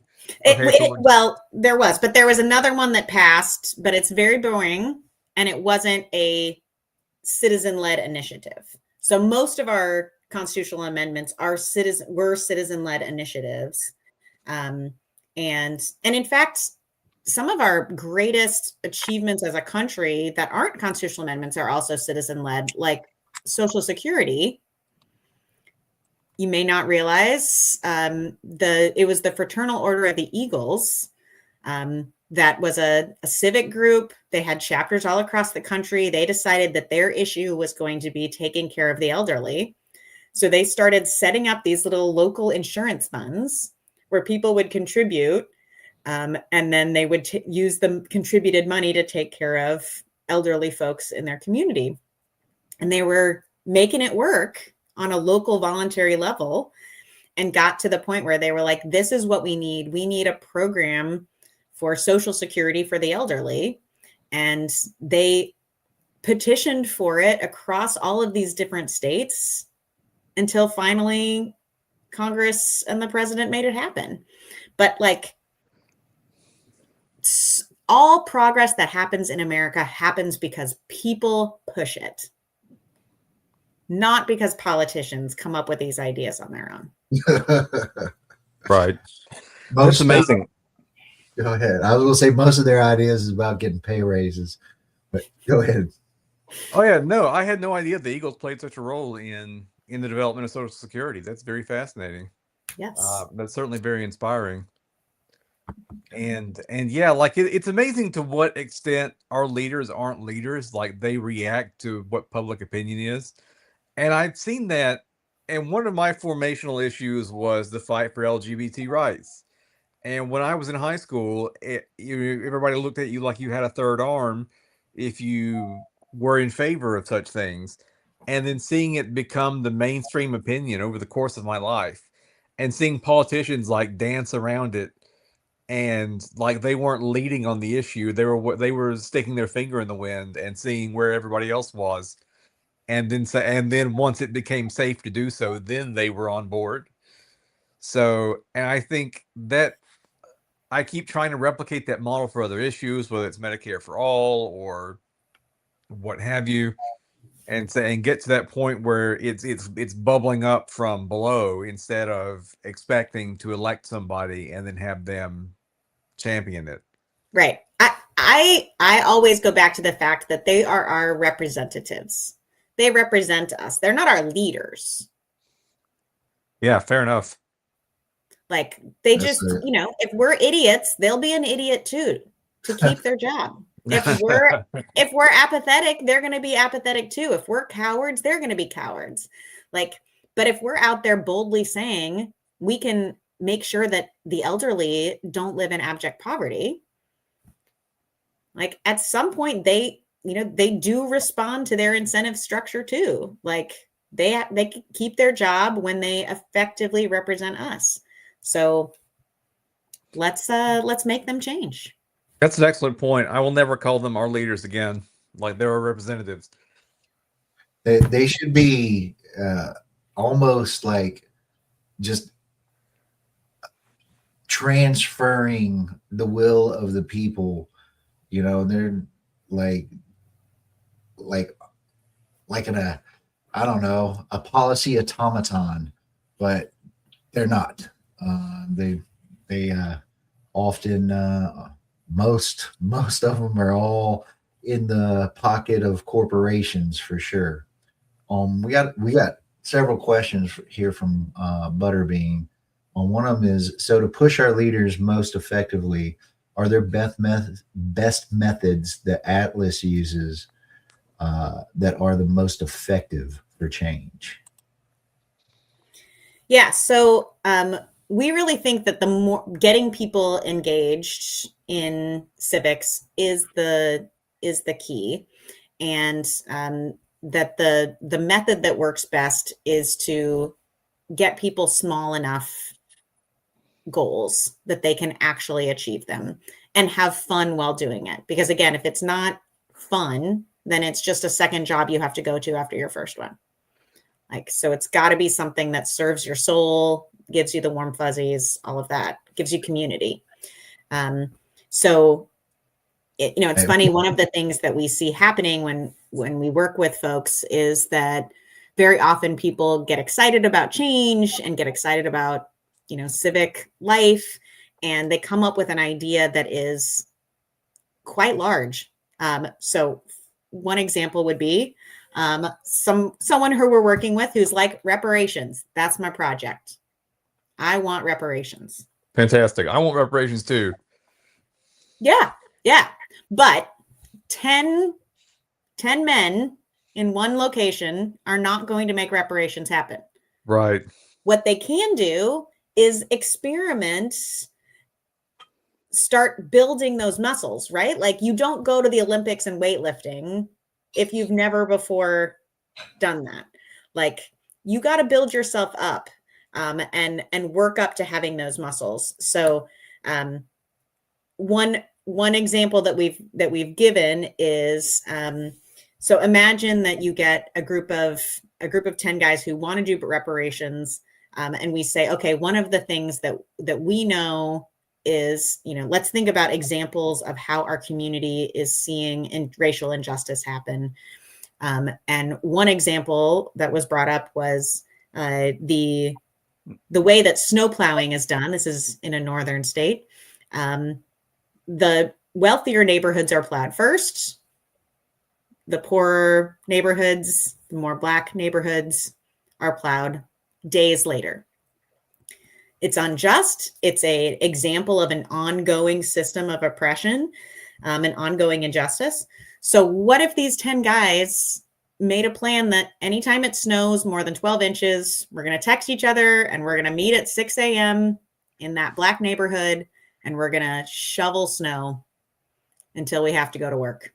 C: Well, there was another one that passed, but it's very boring, and it wasn't a citizen-led initiative. So most of our constitutional amendments were citizen-led initiatives. And in fact, some of our greatest achievements as a country that aren't constitutional amendments are also citizen-led, like Social Security. You may not realize it was the Fraternal Order of the Eagles. That was a civic group. They had chapters all across the country. They decided that their issue was going to be taking care of the elderly. So they started setting up these little local insurance funds where people would contribute, and then they would use the contributed money to take care of elderly folks in their community. And they were making it work on a local voluntary level, and got to the point where they were like, this is what we need. We need a program for Social Security for the elderly. And they petitioned for it across all of these different states until finally Congress and the president made it happen. But like, all progress that happens in America happens because people push it, not because politicians come up with these ideas on their own.
B: Right. That's amazing.
A: Go ahead. I was going to say most of their ideas is about getting pay raises, but go ahead.
B: Oh yeah, no, I had no idea the Eagles played such a role in the development of Social Security. That's very fascinating.
C: Yes.
B: That's certainly very inspiring. And yeah, like it's amazing to what extent our leaders aren't leaders. Like, they react to what public opinion is. And I've seen that. And one of my formational issues was the fight for LGBT rights. And when I was in high school, everybody looked at you like you had a third arm if you were in favor of such things. And then seeing it become the mainstream opinion over the course of my life, and seeing politicians like dance around it, and like they weren't leading on the issue. They were sticking their finger in the wind and seeing where everybody else was. And then once it became safe to do so, then they were on board. So, and I think that I keep trying to replicate that model for other issues, whether it's Medicare for all or what have you. and get to that point where it's bubbling up from below instead of expecting to elect somebody and then have them champion it.
C: Right. I always go back to the fact that they are our representatives. They represent us. They're not our leaders.
B: Yeah, fair enough.
C: Like they
A: That's
C: just,
A: it.
C: you know, if we're idiots, they'll be an idiot too to keep their job. If we're apathetic, they're going to be apathetic too. If we're cowards, they're going to be cowards. Like, but if we're out there boldly saying we can make sure that the elderly don't live in abject poverty, like at some point they, you know, they do respond to their incentive structure too. Like they keep their job when they effectively represent us. So let's make them change.
B: That's an excellent point. I will never call them our leaders again. Like they're our representatives.
A: They should be almost like just transferring the will of the people. You know, they're like in a, I don't know, a policy automaton, but they're not. They often most of them are all in the pocket of corporations for sure. We got several questions here from Butterbean. One of them is, so to push our leaders most effectively, are there best methods that Atlas uses that are the most effective for change?
C: Yeah, so we really think that the more getting people engaged in civics is the key, and that the method that works best is to get people small enough goals that they can actually achieve them and have fun while doing it. Because again, if it's not fun, then it's just a second job you have to go to after your first one. Like, so it's got to be something that serves your soul, gives you the warm fuzzies, all of that, gives you community. So, it's funny. One of the things that we see happening when we work with folks is that very often people get excited about change and get excited about, civic life, and they come up with an idea that is quite large. So one example would be someone who we're working with who's like, reparations. That's my project. I want reparations.
B: Fantastic. I want reparations too.
C: Yeah. But 10 men in one location are not going to make reparations happen.
B: Right.
C: What they can do is experiment, start building those muscles, right? Like, you don't go to the Olympics and weightlifting if you've never before done that. Like, you got to build yourself up and work up to having those muscles. So one example that we've given is, so imagine that you get a group of 10 guys who want to do reparations. And we say, okay, one of the things that we know is, let's think about examples of how our community is seeing racial injustice happen. And one example that was brought up was the way that snow plowing is done. This is in a northern state. The wealthier neighborhoods are plowed first. The poorer neighborhoods, the more Black neighborhoods, are plowed days later. It's unjust. It's an example of an ongoing system of oppression, an ongoing injustice. So what if these 10 guys made a plan that anytime it snows more than 12 inches, we're going to text each other and we're going to meet at 6 a.m. in that Black neighborhood, and we're going to shovel snow until we have to go to work.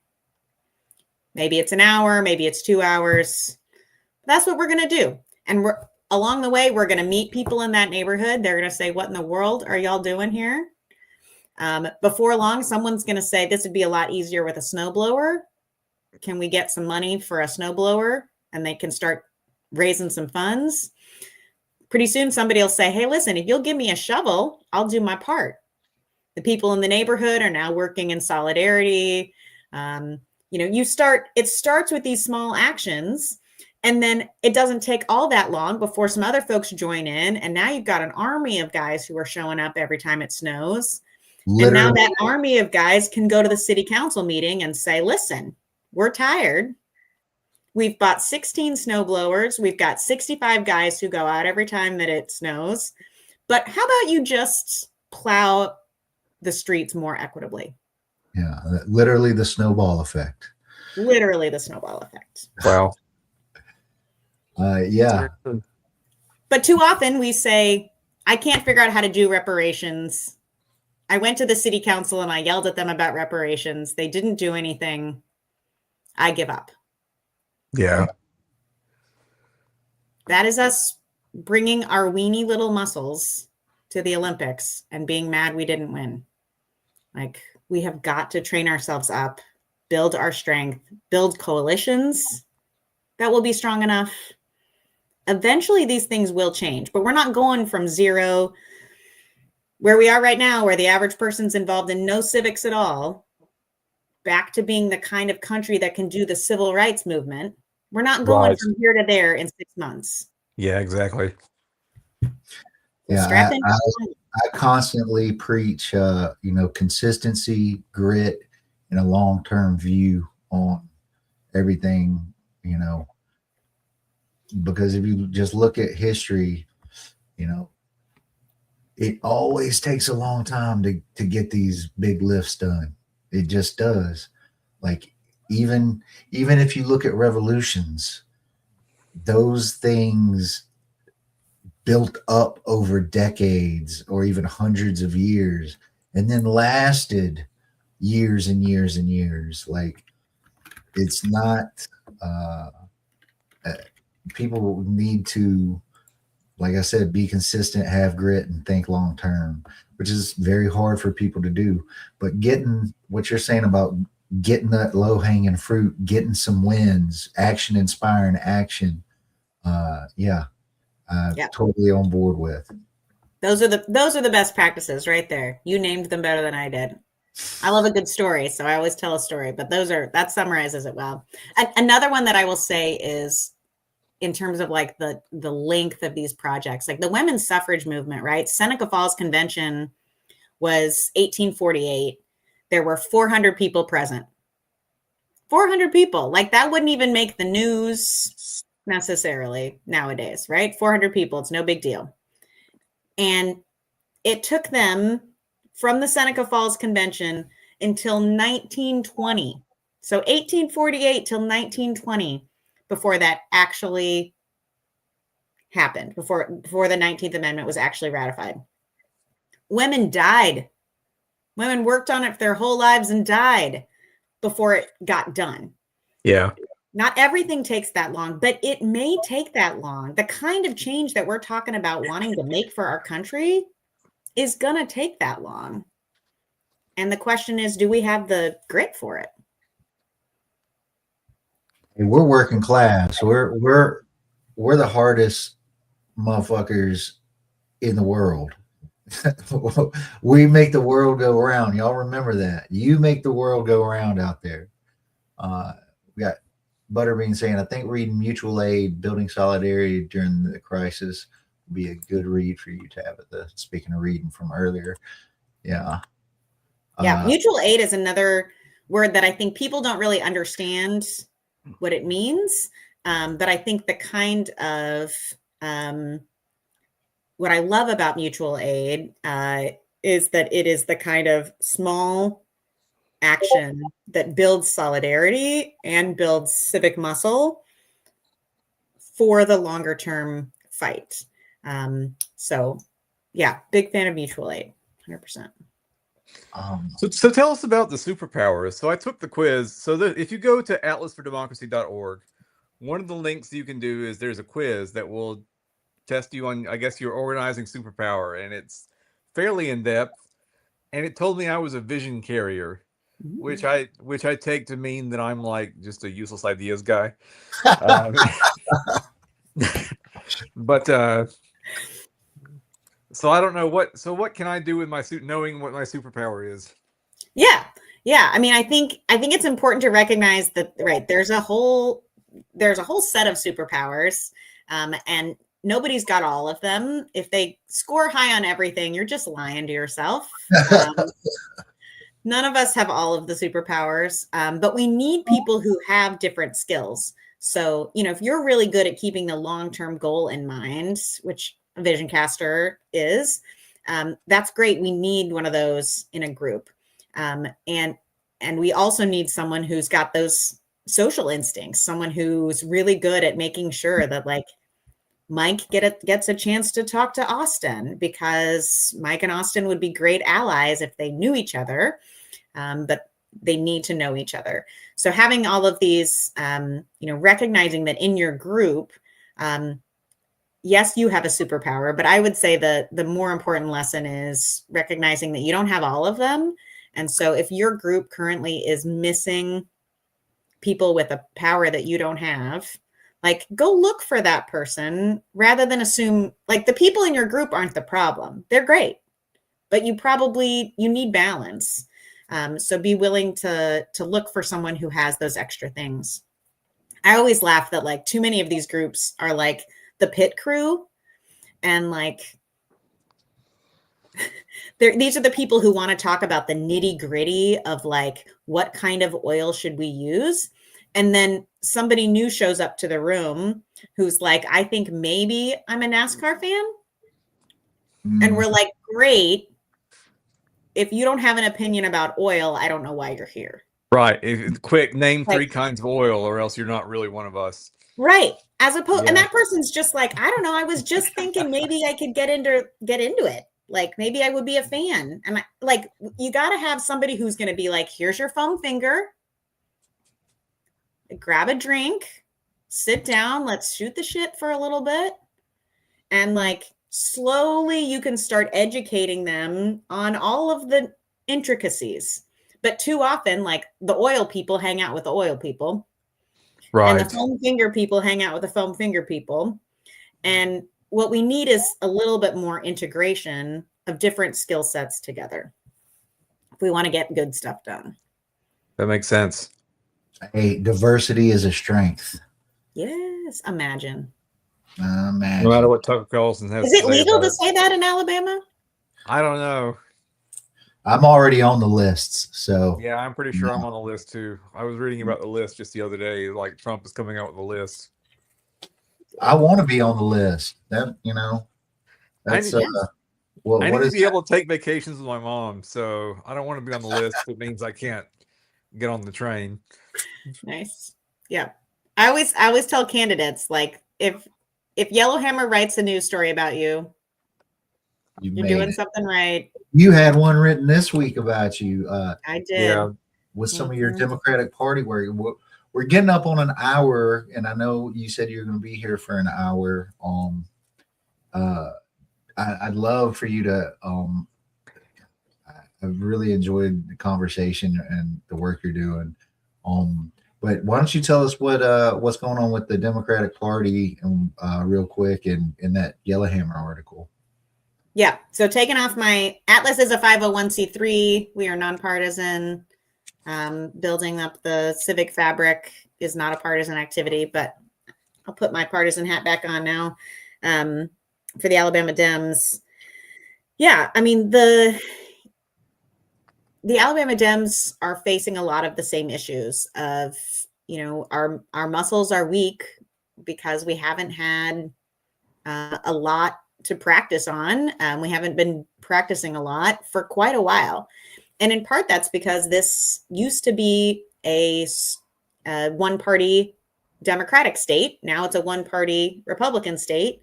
C: Maybe it's an hour, maybe it's 2 hours. That's what we're going to do. And along the way, we're going to meet people in that neighborhood. They're going to say, what in the world are y'all doing here? Before long, someone's going to say, this would be a lot easier with a snowblower. Can we get some money for a snowblower? And they can start raising some funds. Pretty soon, somebody will say, hey, listen, if you'll give me a shovel, I'll do my part. The people in the neighborhood are now working in solidarity. it starts with these small actions, and then it doesn't take all that long before some other folks join in. And now you've got an army of guys who are showing up every time it snows. And now that army of guys can go to the city council meeting and say, listen, we're tired. We've bought 16 snow blowers. We've got 65 guys who go out every time that it snows. But how about you just plow the streets more equitably?
A: Yeah, literally the snowball effect.
C: Literally the snowball effect.
B: Wow.
A: Yeah.
C: But too often we say, I can't figure out how to do reparations. I went to the city council and I yelled at them about reparations. They didn't do anything. I give up.
B: Yeah.
C: That is us bringing our weeny little muscles to the Olympics and being mad we didn't win. Like, we have got to train ourselves up, build our strength, build coalitions that will be strong enough. Eventually, these things will change, but we're not going from zero, where we are right now, where the average person's involved in no civics at all, back to being the kind of country that can do the civil rights movement. We're not going from here to there in 6 months.
B: Yeah, exactly.
A: Yeah, I constantly preach, consistency, grit, and a long-term view on everything, because if you just look at history, it always takes a long time to get these big lifts done. It just does. Like, even if you look at revolutions, those things built up over decades or even hundreds of years and then lasted years and years and years. Like, it's not, people need to, like I said, be consistent, have grit, and think long term, which is very hard for people to do. But getting what you're saying about getting that low hanging fruit, getting some wins, action inspiring action. Totally on board with.
C: Those are the best practices right there. You named them better than I did. I love a good story, so I always tell a story, but that summarizes it well. Another one that I will say is, in terms of like the length of these projects, like the women's suffrage movement, right? Seneca Falls Convention was 1848. There were 400 people present. 400 people. Like, that wouldn't even make the news necessarily nowadays, right? 400 people. It's no big deal. And it took them from the Seneca Falls Convention until 1920. So 1848 till 1920 before that actually happened, before the 19th Amendment was actually ratified. Women died. Women worked on it their whole lives and died before it got done.
B: Yeah.
C: Not everything takes that long, but it may take that long. The kind of change that we're talking about wanting to make for our country is going to take that long. And the question is, do we have the grit for it?
A: We're working class. We're the hardest motherfuckers in the world. We make the world go around. Y'all remember that. You make the world go around out there. We got Butterbean saying, I think reading Mutual Aid, Building Solidarity During the Crisis would be a good read for you, Tabatha. Speaking of reading from earlier. Yeah.
C: Mutual aid is another word that I think people don't really understand what it means. But I think the kind of what I love about mutual aid is that it is the kind of small action that builds solidarity and builds civic muscle for the longer term fight. So yeah, big fan of mutual aid, 100%.
B: So tell us about the superpowers. So I took the quiz. So if you go to atlasfordemocracy.org, one of the links you can do is there's a quiz that will test you on, I guess, your organizing superpower, and it's fairly in depth. And it told me I was a vision carrier, which I take to mean that I'm like just a useless ideas guy. But so I don't know what can I do with my suit, knowing what my superpower is?
C: Yeah. Yeah, I mean, I think it's important to recognize that, right, there's a whole set of superpowers, and nobody's got all of them. If they score high on everything, you're just lying to yourself. None of us have all of the superpowers, but we need people who have different skills. So, if you're really good at keeping the long-term goal in mind, which a vision caster is, that's great. We need one of those in a group. And we also need someone who's got those social instincts, someone who's really good at making sure that, like, Mike gets a chance to talk to Austin, because Mike and Austin would be great allies if they knew each other, but they need to know each other. So having all of these, recognizing that in your group, yes, you have a superpower, but I would say the more important lesson is recognizing that you don't have all of them. And so if your group currently is missing people with a power that you don't have, like, go look for that person rather than assume, like, the people in your group aren't the problem. They're great, but you need balance. So be willing to look for someone who has those extra things. I always laugh that, like, too many of these groups are like the pit crew, and like these are the people who want to talk about the nitty gritty of, like, what kind of oil should we use? And then somebody new shows up to the room who's like, I think maybe I'm a NASCAR fan. And we're like, great. If you don't have an opinion about oil, I don't know why you're here.
B: Right. Quick, name 3 kinds of oil, or else you're not really one of us.
C: Right. As opposed, and that person's just like, I don't know. I was just thinking maybe I could get into it. Like, maybe I would be a fan. And you got to have somebody who's going to be like, here's your foam finger. Grab a drink, sit down, let's shoot the shit for a little bit. And, like, slowly you can start educating them on all of the intricacies. But too often, like, the oil people hang out with the oil people. Right. And the foam finger people hang out with the foam finger people. And what we need is a little bit more integration of different skill sets together if we want to get good stuff done.
B: That makes sense.
A: Hey, diversity is a strength.
C: Yes, imagine.
B: No matter what Tucker Carlson has.
C: Is it legal to say that in Alabama?
B: I don't know.
A: I'm already on the lists, so
B: yeah, I'm pretty sure I'm on the list too. I was reading about the list just the other day. Like, Trump is coming out with a list.
A: I want to be on the list. That's
B: I need to be able to take vacations with my mom, so I don't want to be on the list. It means I can't get on the train.
C: Nice. Yeah. I always tell candidates, like, if Yellowhammer writes a news story about you, you're doing something right.
A: You had one written this week about you.
C: I did. Yeah.
A: With some of your Democratic Party where we're getting up on an hour, and I know you said you're going to be here for an hour. I'd love for you to. I've really enjoyed the conversation and the work you're doing. But why don't you tell us what's going on with the Democratic Party real quick in that Yellowhammer article?
C: Yeah. So taking off my Atlas is a 501c3. We are nonpartisan. Building up the civic fabric is not a partisan activity, but I'll put my partisan hat back on now for the Alabama Dems. Yeah. I mean, the Alabama Dems are facing a lot of the same issues of, our muscles are weak because we haven't had a lot to practice on. We haven't been practicing a lot for quite a while. And in part, that's because this used to be a one-party Democratic state. Now it's a one-party Republican state.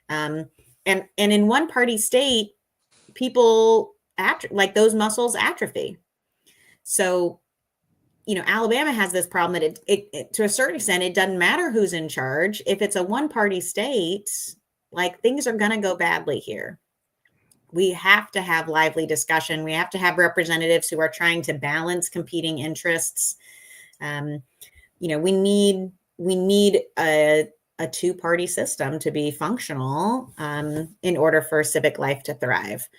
C: And in one-party state, people like those muscles atrophy. So, Alabama has this problem that it to a certain extent, it doesn't matter who's in charge. If it's a one-party state, like, things are going to go badly here. We have to have lively discussion. We have to have representatives who are trying to balance competing interests. We need a two-party system to be functional in order for civic life to thrive.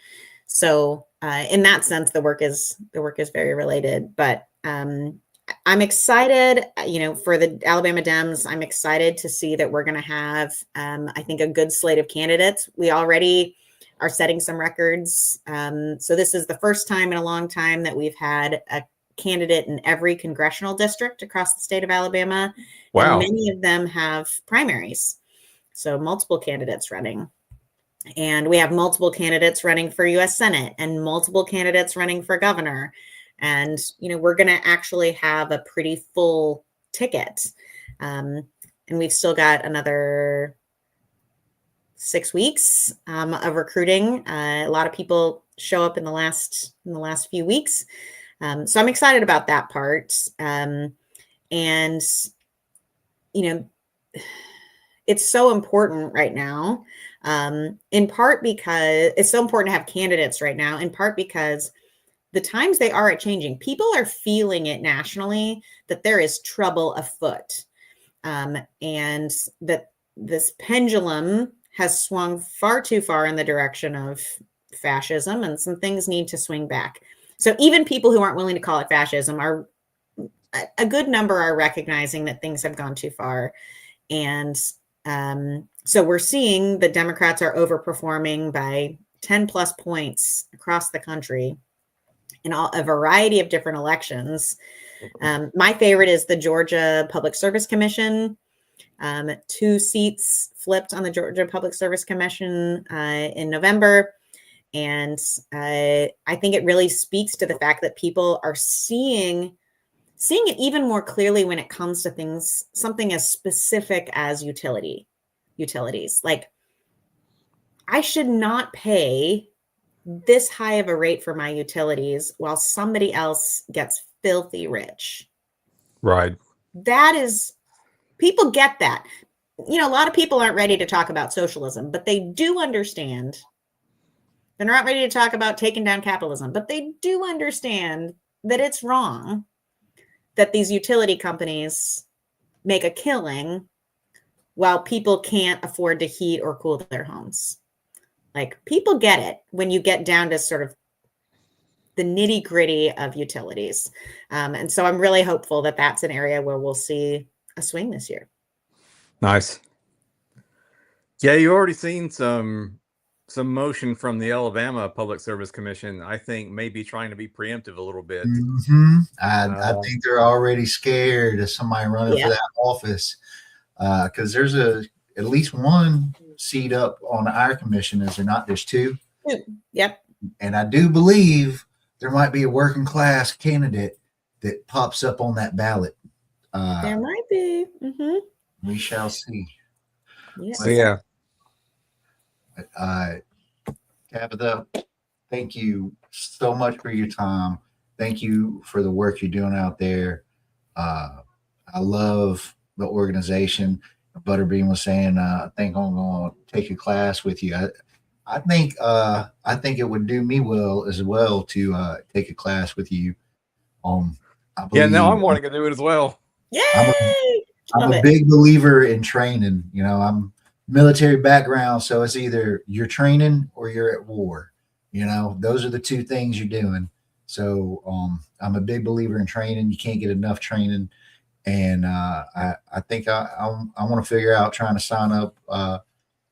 C: So in that sense, the work is very related. But I'm excited, for the Alabama Dems. I'm excited to see that we're going to have, I think, a good slate of candidates. We already are setting some records. So this is the first time in a long time that we've had a candidate in every congressional district across the state of Alabama.
B: Wow.
C: And many of them have primaries. So multiple candidates running. And we have multiple candidates running for U.S. Senate and multiple candidates running for governor. And, we're going to actually have a pretty full ticket. And we've still got another 6 weeks of recruiting. A lot of people show up in the last few weeks. So I'm excited about that part. And, it's so important right now, in part because it's so important to have candidates right now, in part because the times they are changing. People are feeling it nationally that there is trouble afoot, and that this pendulum has swung far too far in the direction of fascism, and some things need to swing back. So even people who aren't willing to call it fascism are a good number are recognizing that things have gone too far. And so we're seeing the Democrats are overperforming by 10 plus points across the country in a variety of different elections. My favorite is the Georgia Public Service Commission. 2 seats flipped on the Georgia Public Service Commission in November. And I think it really speaks to the fact that people are seeing it even more clearly when it comes to something as specific as utilities. Like, I should not pay this high of a rate for my utilities while somebody else gets filthy rich.
B: Right.
C: That is, people get that. A lot of people aren't ready to talk about socialism, but they do understand. They're not ready to talk about taking down capitalism, but they do understand that it's wrong that these utility companies make a killing while people can't afford to heat or cool their homes. Like, people get it when you get down to sort of the nitty gritty of utilities. And so I'm really hopeful that that's an area where we'll see a swing this year.
B: Nice. Yeah, you already seen some motion from the Alabama Public Service Commission. I think maybe trying to be preemptive a little bit.
A: Mm-hmm. I think they're already scared of somebody running for that office, because there's at least one seat up on our commission. Is there not? There's 2.
C: Yep.
A: And I do believe there might be a working class candidate that pops up on that ballot.
C: There might be. Mm-hmm.
A: We shall see.
C: Yes.
B: So yeah.
A: Tabatha, thank you so much for your time. Thank you for the work you're doing out there. I love the organization. Butterbean was saying, I think I'm going to take a class with you. I think it would do me well as well to take a class with you.
B: Yeah, no, I'm wanting to do it as well.
C: Yay!
A: I'm a big believer in training. I'm military background, so it's either you're training or you're at war. Those are the 2 things you're doing. So I'm a big believer in training. You can't get enough training. And I think I want to figure out trying to sign up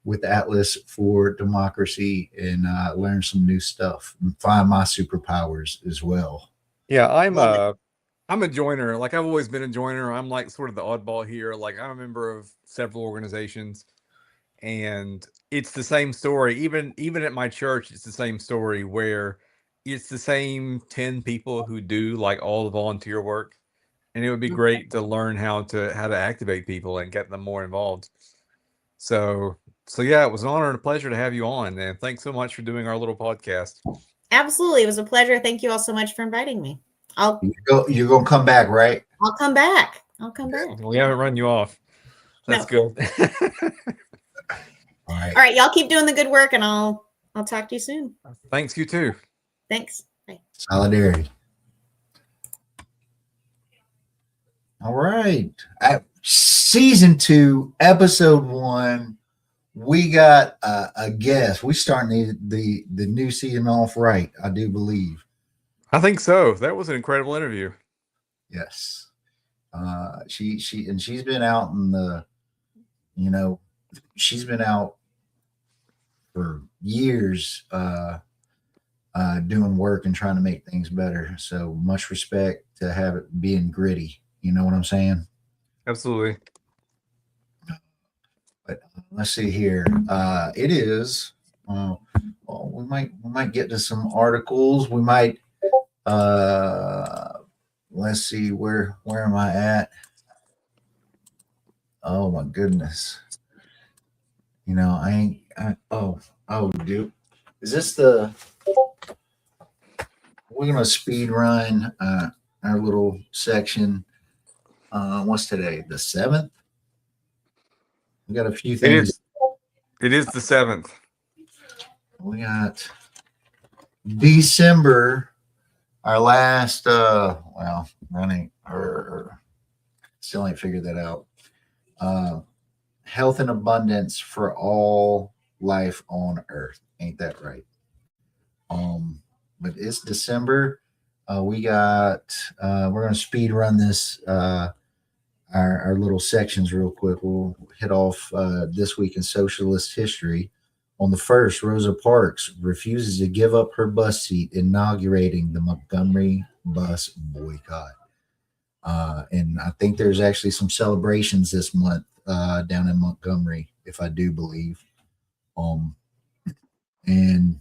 A: with Atlas for Democracy and learn some new stuff and find my superpowers as well.
B: Yeah, I'm a joiner. Like, I've always been a joiner. I'm like sort of the oddball here. Like, I'm a member of several organizations, and it's the same story. Even at my church, it's the same story where it's the same 10 people who do like all the volunteer work. And it would be great to learn how to activate people and get them more involved. So yeah, it was an honor and a pleasure to have you on, and thanks so much for doing our little podcast.
C: Absolutely. It was a pleasure. Thank you all so much for inviting me.
A: You're gonna come back, right?
C: I'll come back.
B: We haven't run you off. That's good.
A: All
C: right. Y'all keep doing the good work, and I'll talk to you soon.
B: Thanks, you too.
C: Thanks. Bye.
A: Solidarity. All right. Season 2, episode 1 we got a guest. We starting the new season off right, I do believe.
B: I think so. That was an incredible interview.
A: Yes. She's been out in the, you know, she's been out for years doing work and trying to make things better. So much respect to have it being gritty. You know what I'm saying?
B: Absolutely.
A: But let's see here. It is. Well, we might get to some articles. We might. Let's see where am I at? Oh my goodness. You know, dude. Is this the we're gonna speed run our little section. What's today? The 7th? We got a few things.
B: It is the 7th.
A: We got December, our last running or still ain't figured that out. Health and abundance for all life on earth. Ain't that right? But it's December. We got we're gonna speed run this our little sections real quick. We'll hit off this week in socialist history. On the 1st, Rosa Parks refuses to give up her bus seat, inaugurating the Montgomery bus boycott. And I think there's actually some celebrations this month down in Montgomery, if I do believe. And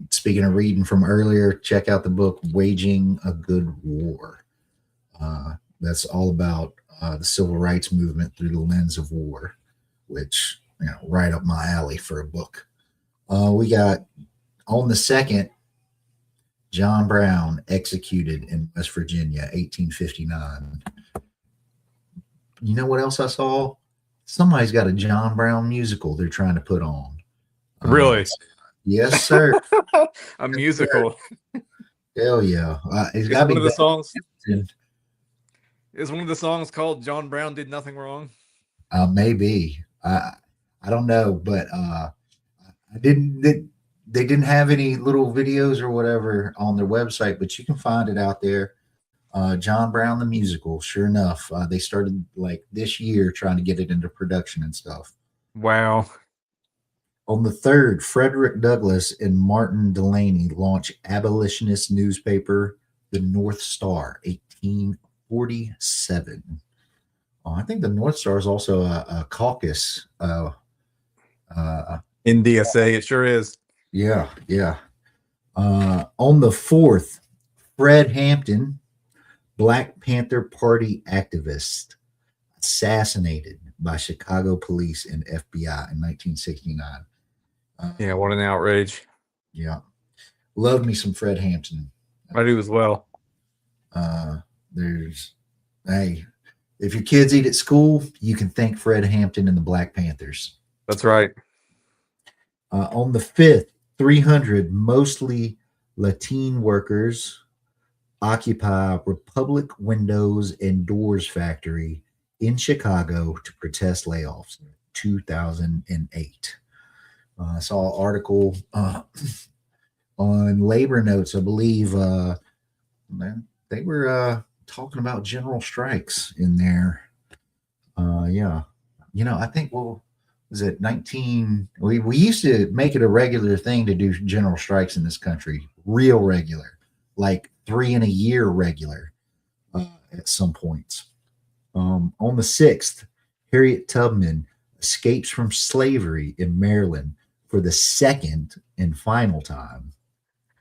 A: speaking of reading from earlier, check out the book Waging a Good War. That's all about the civil rights movement through the lens of war, which, you know, right up my alley for a book. We got on the 2nd, John Brown executed in West Virginia, 1859. You know what else I saw? Somebody's got a John Brown musical they're trying to put on.
B: Really?
A: Yes, sir.
B: A musical.
A: Hell yeah. It's
B: Is
A: got to
B: one
A: be
B: of the songs.
A: better.
B: Is one of the songs called "John Brown Did Nothing Wrong"?
A: Maybe. I don't know, but I didn't. They didn't have any little videos or whatever on their website, but you can find it out there. John Brown the musical. Sure enough, they started like this year trying to get it into production and stuff.
B: Wow.
A: On the 3rd, Frederick Douglass and Martin Delany launch abolitionist newspaper, The North Star, 1847. I think the North Star is also a caucus.
B: In DSA, it sure is.
A: Yeah. On the 4th, Fred Hampton, Black Panther Party activist, assassinated by Chicago police and FBI in 1969.
B: Yeah, what an outrage.
A: Yeah. Love me some Fred Hampton.
B: I do as well.
A: Hey, if your kids eat at school, you can thank Fred Hampton and the Black Panthers.
B: That's right.
A: On the 5th, 300 mostly Latin workers occupy Republic Windows and Doors factory in Chicago to protest layoffs in 2008. I saw an article on Labor Notes, I believe. They were talking about general strikes in there. Yeah. You know, I think, was it 19? We used to make it a regular thing to do general strikes in this country, real regular, like 3 in a year regular at some points. On the 6th, Harriet Tubman escapes from slavery in Maryland for the second and final time,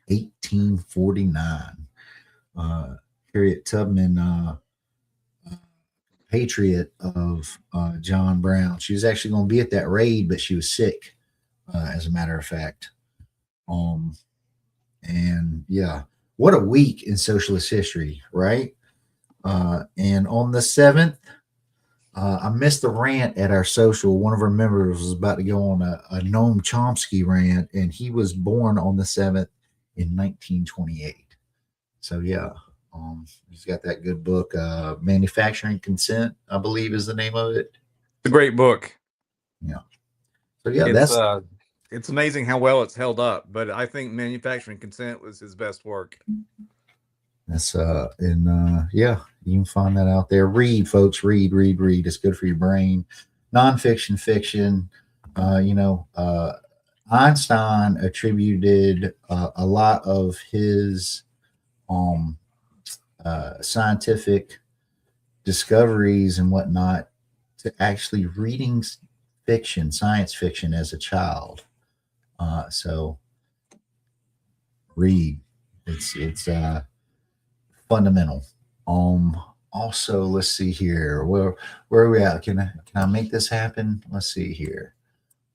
A: 1849. Harriet Tubman, patriot of John Brown. She was actually going to be at that raid, but she was sick, as a matter of fact. And yeah, what a week in socialist history, right? And on the 7th, I missed the rant at our social. One of our members was about to go on a Noam Chomsky rant, and he was born on the 7th in 1928. So yeah, he's got that good book, Manufacturing Consent, I believe is the name of it.
B: It's a great book.
A: Yeah. So yeah,
B: It's amazing how well it's held up, but I think manufacturing consent was his best work.
A: that's yeah, you can find that out there. Read, folks, read. It's good for your brain. Nonfiction, fiction. Einstein attributed a lot of his um, scientific discoveries and whatnot to actually reading fiction, science fiction as a child. So read. It's fundamental. Also, let's see here. Where are we at? Can I make this happen? Let's see here.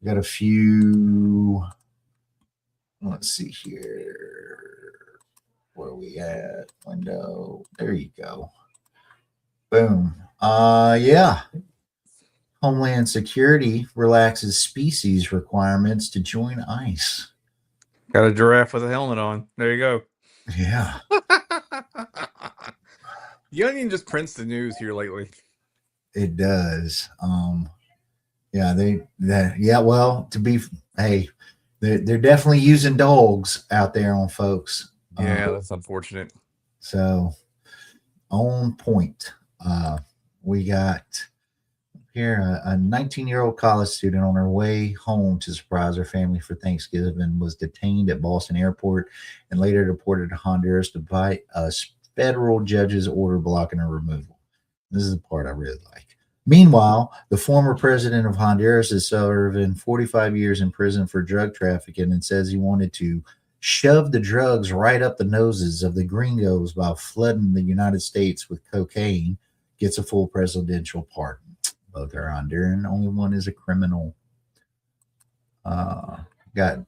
A: We got a few. Let's see here. Where are we at? Window. There you go. Boom. Yeah. Homeland Security relaxes species requirements to join ICE.
B: Got a giraffe with a helmet on. There you go.
A: Yeah.
B: The Onion just prints the news here lately.
A: It does. Well, they're definitely using dogs out there on folks.
B: Yeah, that's unfortunate.
A: So on point. We got here a 19-year-old college student on her way home to surprise her family for Thanksgiving was detained at Boston Airport and later deported to Honduras to fight a federal judge's order blocking her removal. This is the part I really like. Meanwhile, the former president of Honduras is serving 45 years in prison for drug trafficking and says he wanted to shove the drugs right up the noses of the gringos while flooding the United States with cocaine, gets a full presidential pardon. Both are Honduran. Only one is a criminal. Got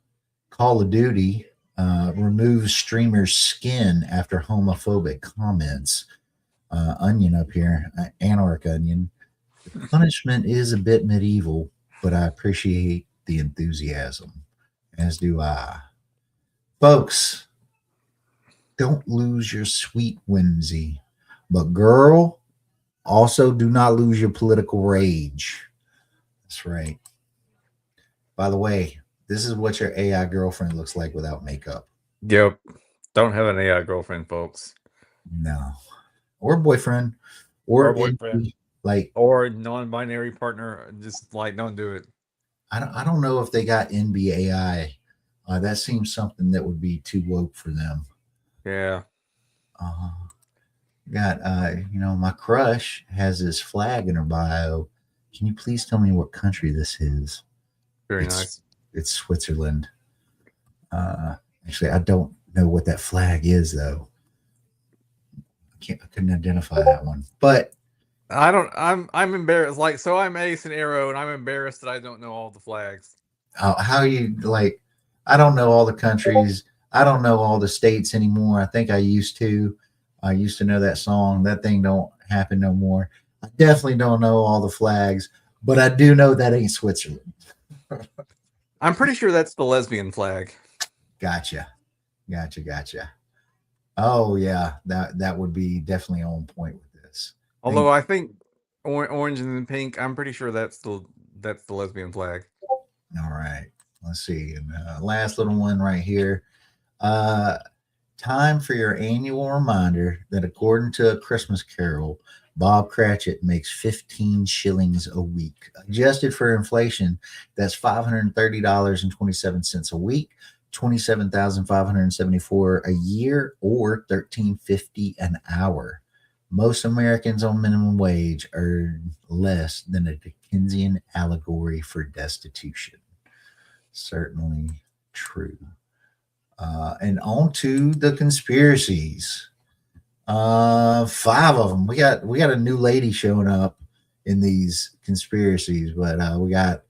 A: Call of Duty removes streamer's skin after homophobic comments. Onion up here, Anarch Onion. The punishment is a bit medieval, but I appreciate the enthusiasm, as do I. Folks, don't lose your sweet whimsy, but girl, also do not lose your political rage. That's right. By the way, this is what your AI girlfriend looks like without makeup.
B: Yep. Don't have an AI girlfriend, folks.
A: No. Or boyfriend.
B: Or boyfriend.
A: Or
B: non-binary partner. Just don't do it.
A: I don't know if they got NBAI. That seems something that would be too woke for them.
B: Yeah.
A: Got my crush has this flag in her bio. Can you please tell me what country this is?
B: Very nice.
A: It's Switzerland. Actually, I don't know what that flag is though. I couldn't identify that one. But
B: I'm embarrassed. So I'm Ace and Arrow, and I'm embarrassed that I don't know all the flags.
A: How you I don't know all the countries. I don't know all the states anymore. I think I used to. I used to know that song. That thing don't happen no more. I definitely don't know all the flags, but I do know that ain't Switzerland.
B: I'm pretty sure that's the lesbian flag.
A: Gotcha. Oh yeah, that would be definitely on point with this.
B: Although I think orange and pink, I'm pretty sure that's the lesbian flag.
A: All right, let's see. And last little one right here. Time for your annual reminder that according to A Christmas Carol, Bob Cratchit makes 15 shillings a week. Adjusted for inflation, that's $530.27 a week, $27,574 a year, or $13.50 an hour. Most Americans on minimum wage earn less than a Dickensian allegory for destitution. Certainly true. And on to the conspiracies. 5 of them. We got a new lady showing up in these conspiracies, but we got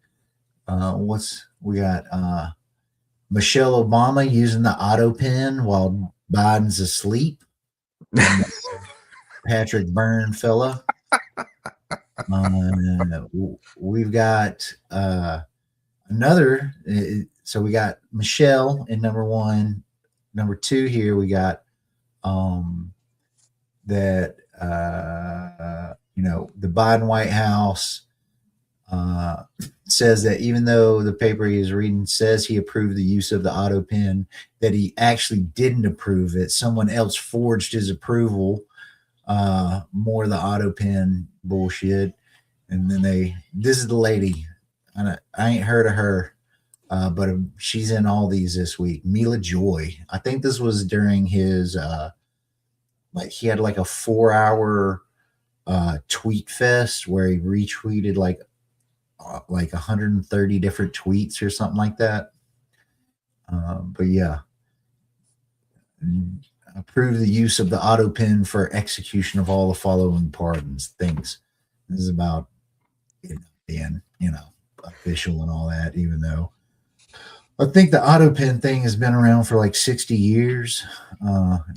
A: Michelle Obama using the auto pen while Biden's asleep. Patrick Byrne fella. We've got another. So we got Michelle in number 1. Number 2 here we got that the Biden White House says that even though the paper he is reading says he approved the use of the auto pen, that he actually didn't approve it. Someone else forged his approval. More of the auto pen bullshit. And then this is the lady. I ain't heard of her, but she's in all these this week. Mila Joy. I think this was during his, like he had like a 4 hour tweet fest where he retweeted like 130 different tweets or something like that. But yeah, approve the use of the auto pen for execution of all the following pardons. Things. This is about being, official and all that, even though I think the auto pen thing has been around for like 60 years.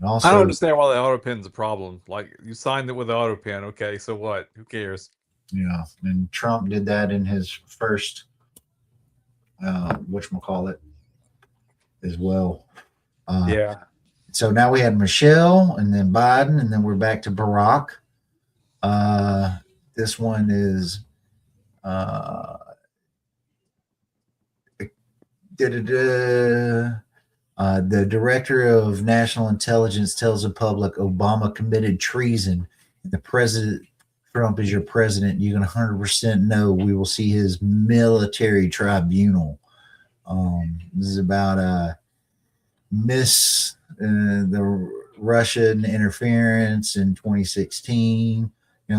A: Also,
B: I don't understand why the auto pen's a problem. Like, you signed it with the auto pen. Okay, so what? Who cares?
A: Yeah, and Trump did that in his first, whatchamacallit, as well.
B: Yeah.
A: So now we had Michelle, and then Biden, and then we're back to Barack. This one is the director of national intelligence tells the public Obama committed treason. The president, Trump, is your president. You can 100% know we will see his military tribunal. This is about the Russian interference in 2016.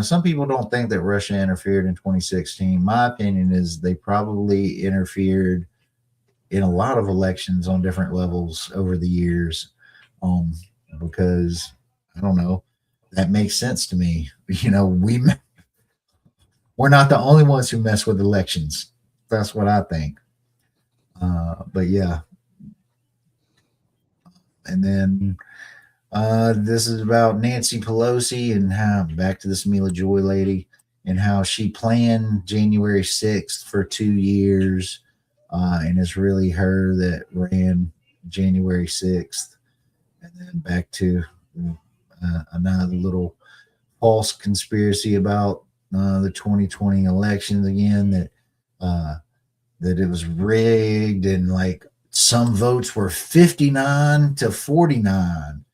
A: Some people don't think that Russia interfered in 2016. My opinion is they probably interfered in a lot of elections on different levels over the years, because I don't know, that makes sense to me. We're not the only ones who mess with elections. That's what I think. But yeah, and then this is about Nancy Pelosi and how, back to this Mila Joy lady, and how she planned January 6th for 2 years. And it's really her that ran January 6th. And then back to another little false conspiracy about the 2020 elections again, that it was rigged, and like some votes were 59 to 49.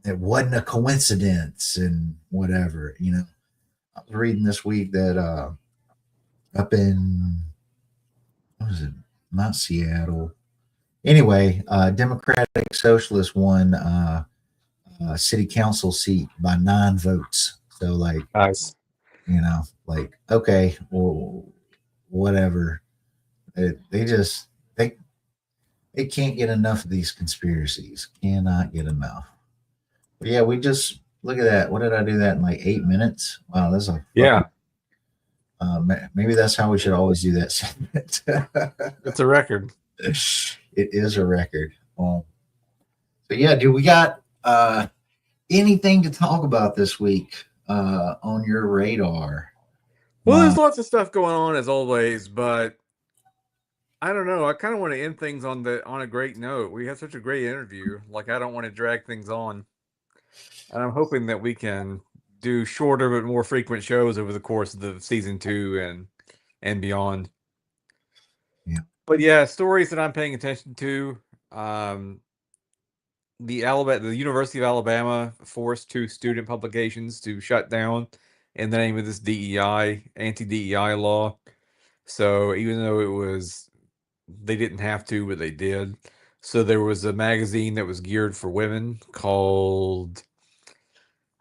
A: It wasn't a coincidence and whatever. I was reading this week that up in, what was it? Not Seattle. Anyway, Democratic Socialists won a city council seat by 9 votes. So like,
B: Nice.
A: Okay, well, whatever. They can't get enough of these conspiracies. Cannot get enough. But yeah, we just look at that. What did I do that in like 8 minutes? Wow, that's a
B: Yeah.
A: Maybe that's how we should always do that segment.
B: It's a record.
A: It is a record. So yeah, dude, we got anything to talk about this week on your radar?
B: Well, there's lots of stuff going on as always, but I don't know. I kind of want to end things on a great note. We had such a great interview. Like, I don't want to drag things on, and I'm hoping that we can do shorter but more frequent shows over the course of the season 2 and beyond.
A: Yeah.
B: But yeah, stories that I'm paying attention to. The University of Alabama forced 2 student publications to shut down in the name of this anti-DEI law. So even though they didn't have to, but they did. So there was a magazine that was geared for women called,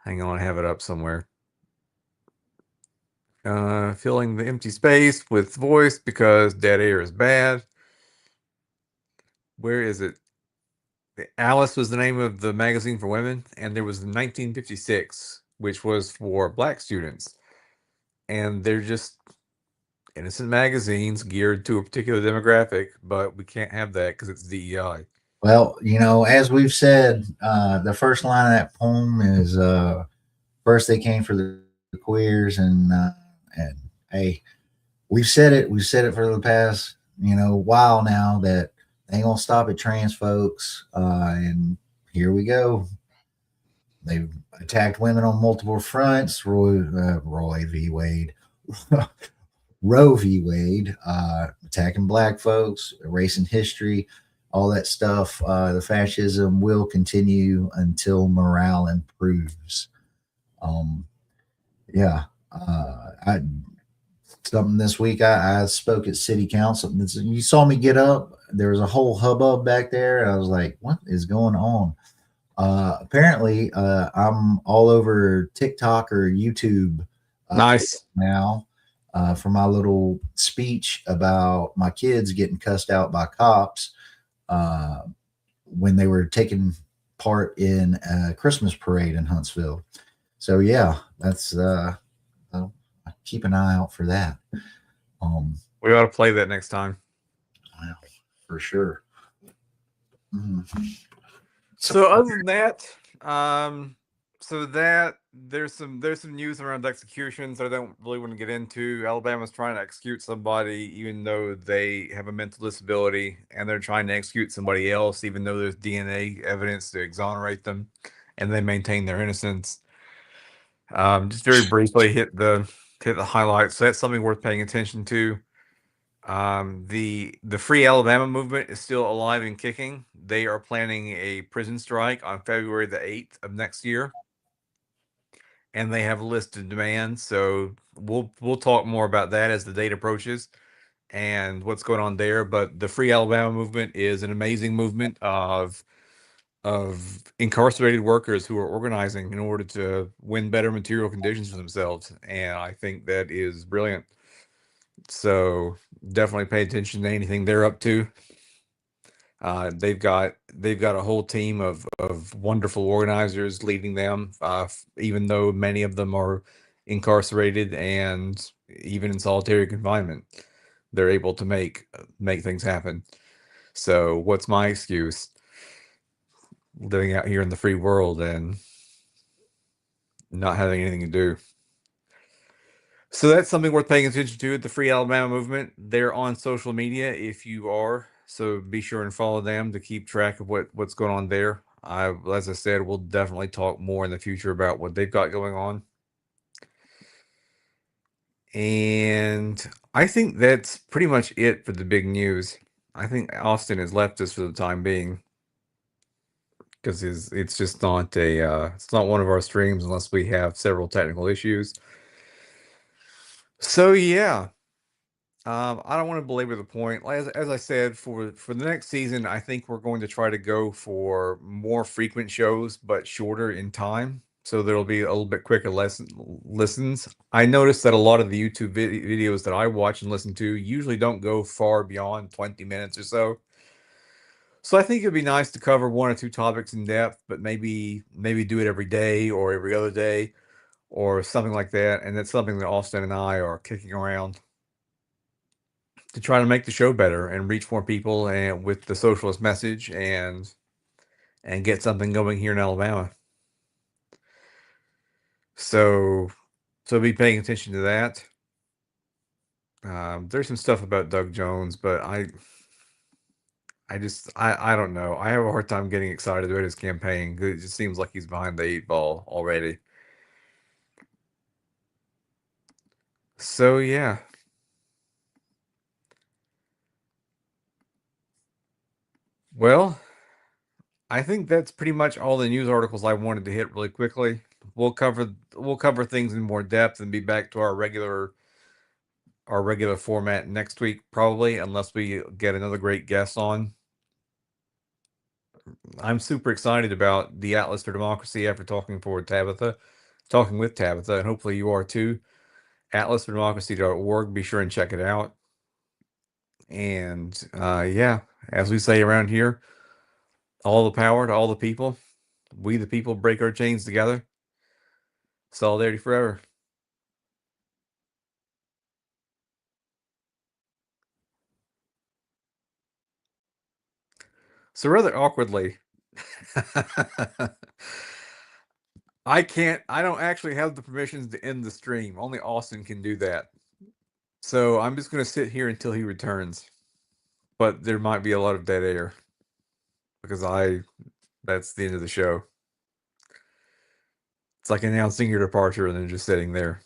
B: hang on, I have it up somewhere. Filling the empty space with voice because dead air is bad. Where is it? Alice was the name of the magazine for women, and there was 1956, which was for Black students. And they're just innocent magazines geared to a particular demographic, but we can't have that because it's DEI.
A: Well, as we've said, the first line of that poem is first they came for the queers, and hey, we've said it for the past while now that they ain't gonna stop at trans folks, and here we go. They've attacked women on multiple fronts. Roe v. Wade, Roe v. Wade, attacking black folks, erasing history, all that stuff. The fascism will continue until morale improves. Um, yeah. I something this week. I spoke at city council. You saw me get up. There was a whole hubbub back there, and I was like, "What is going on?" Apparently, I'm all over TikTok or YouTube
B: Nice.
A: now for my little speech about my kids getting cussed out by cops uh, when they were taking part in a Christmas parade in Huntsville. So yeah, that's keep an eye out for that.
B: We ought to play that next time.
A: Well, for sure. Mm.
B: So other than that, so that there's some news around executions that I don't really want to get into. Alabama's trying to execute somebody even though they have a mental disability, and they're trying to execute somebody else even though there's DNA evidence to exonerate them, and they maintain their innocence. Just very briefly hit the highlights. So that's something worth paying attention to. The Free Alabama movement is still alive and kicking. They are planning a prison strike on February the 8th of next year, and they have a list of demands. So we'll talk more about that as the date approaches and what's going on there. But the Free Alabama movement is an amazing movement of incarcerated workers who are organizing in order to win better material conditions for themselves, and I think that is brilliant. So definitely pay attention to anything they're up to. They've got a whole team of wonderful organizers leading them, even though many of them are incarcerated and even in solitary confinement. They're able to make things happen. So what's my excuse? Living out here in the free world and not having anything to do. So that's something worth paying attention to at the Free Alabama movement. They're on social media if you are, so be sure and follow them to keep track of what's going on there. As I said, we'll definitely talk more in the future about what they've got going on. And I think that's pretty much it for the big news. I think Austin has left us for the time being because it's just not it's not one of our streams unless we have several technical issues. So yeah. I don't want to belabor the point. As I said, for the next season, I think we're going to try to go for more frequent shows, but shorter in time. So there'll be a little bit quicker listens. I noticed that a lot of the YouTube videos that I watch and listen to usually don't go far beyond 20 minutes or so. So I think it'd be nice to cover one or two topics in depth, but maybe do it every day or every other day or something like that. And that's something that Austin and I are kicking around to try to make the show better and reach more people and with the socialist message and get something going here in Alabama. So be paying attention to that. There's some stuff about Doug Jones, but I don't know. I have a hard time getting excited about his campaign because it just seems like he's behind the 8 ball already. So yeah. Well, I think that's pretty much all the news articles I wanted to hit really quickly. We'll cover things in more depth and be back to our regular format next week, probably, unless we get another great guest on. I'm super excited about the Atlas for Democracy after talking with Tabatha, and hopefully you are too. AtlasForDemocracy.org. Be sure and check it out. And yeah, as we say around here, all the power to all the people. We the people break our chains together. Solidarity forever. So rather awkwardly, I don't actually have the permissions to end the stream. Only Austin can do that. So I'm just going to sit here until he returns. But there might be a lot of dead air because that's the end of the show. It's like announcing your departure and then just sitting there.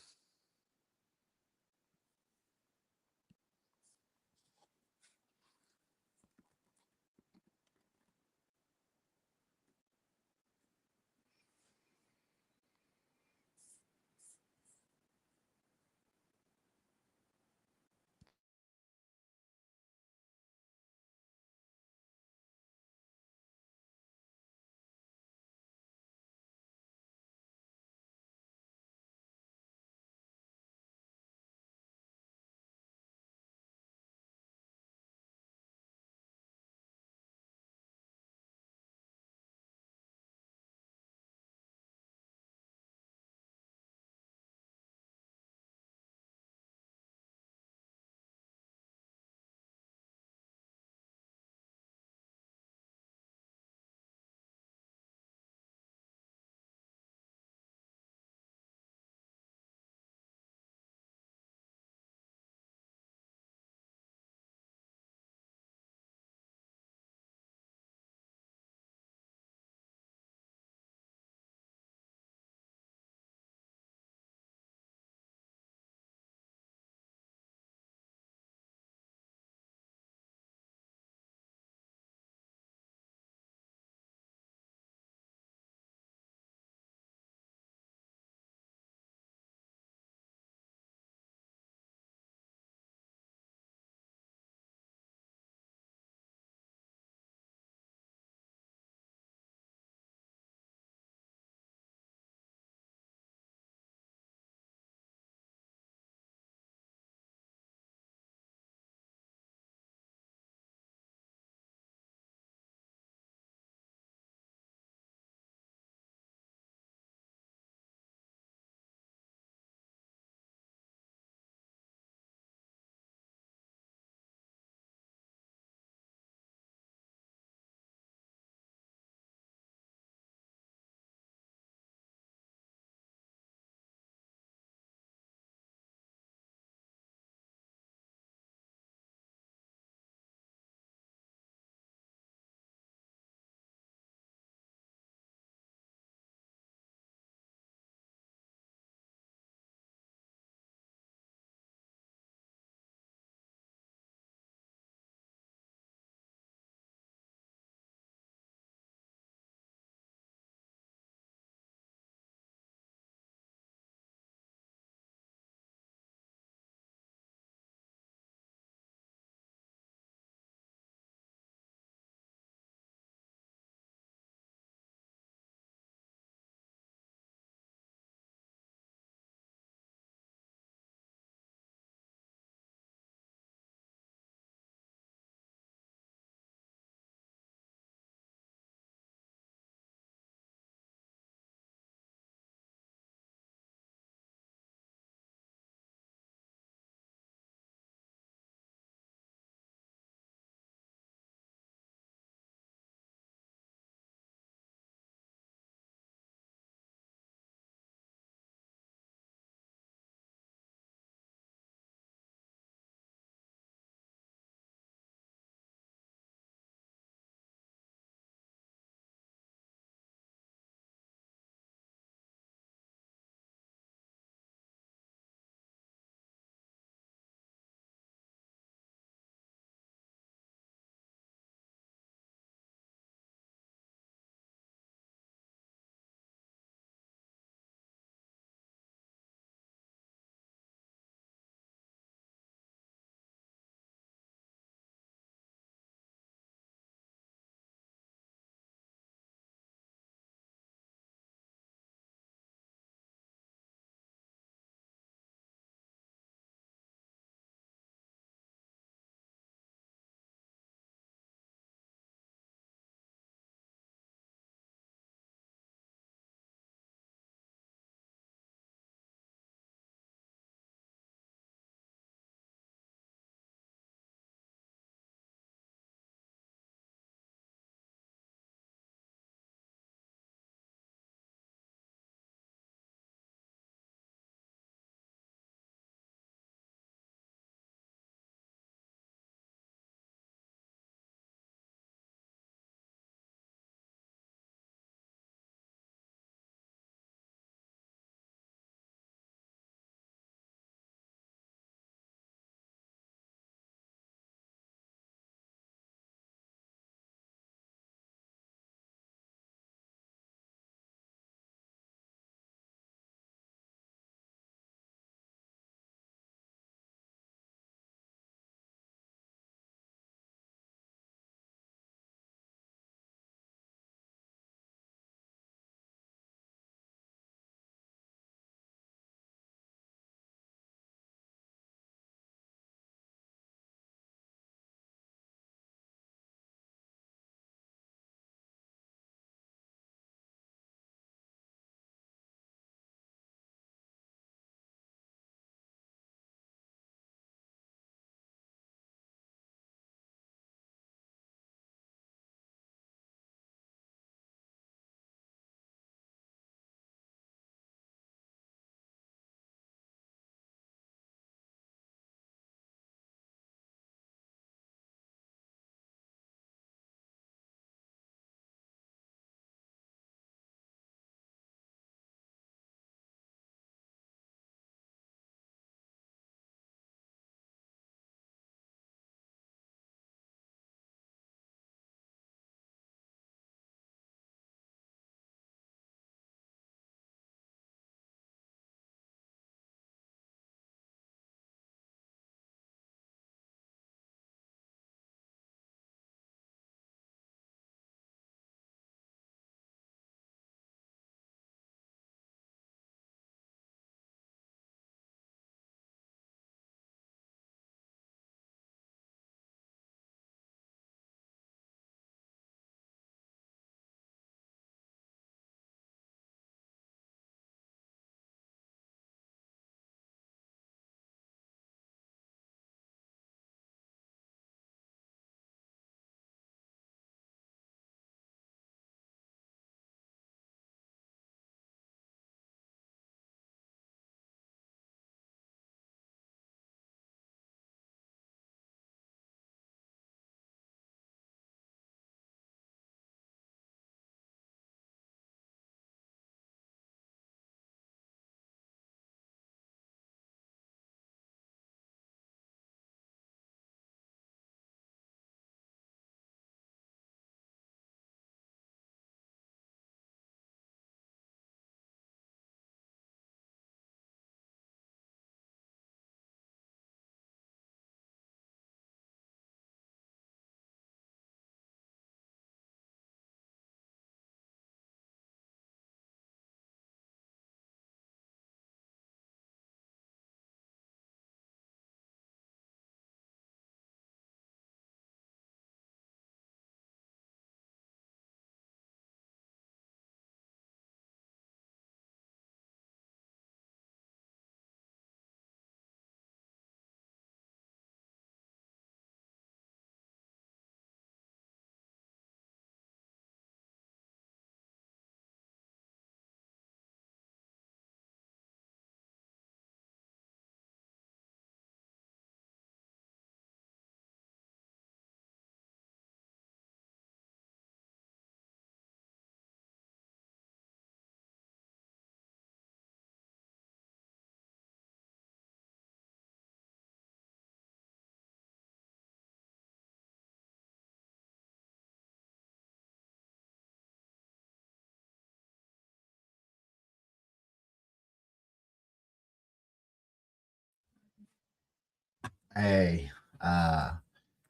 A: Hey,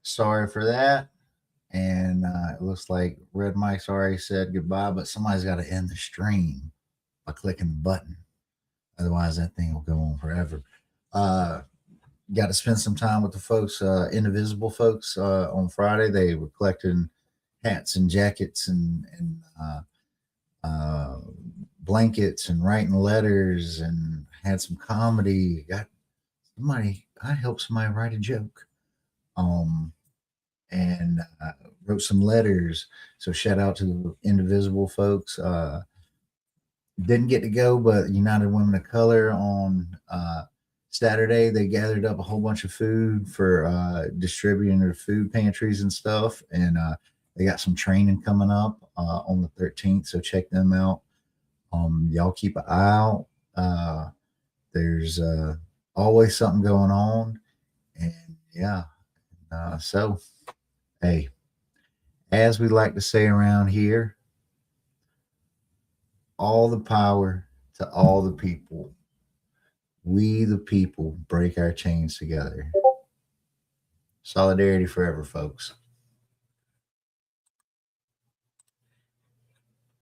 A: sorry for that. And it looks like Red Mike's already said goodbye, but somebody's got to end the stream by clicking the button. Otherwise, that thing will go on forever. Got to spend some time with the folks, Indivisible folks, on Friday. They were collecting hats and jackets and blankets and writing letters and had some comedy. Got somebody, I helped somebody write a joke. And wrote some letters. So shout out to the Indivisible folks. Didn't get to go, but United Women of Color on Saturday, they gathered up a whole bunch of food for distributing to food pantries and stuff. And they got some training coming up on the 13th. So check them out. Y'all keep an eye out. There's always something going on. And yeah. So, hey, as we like to say around here, all the power to all the people. We, the people, break our chains together. Solidarity forever, folks.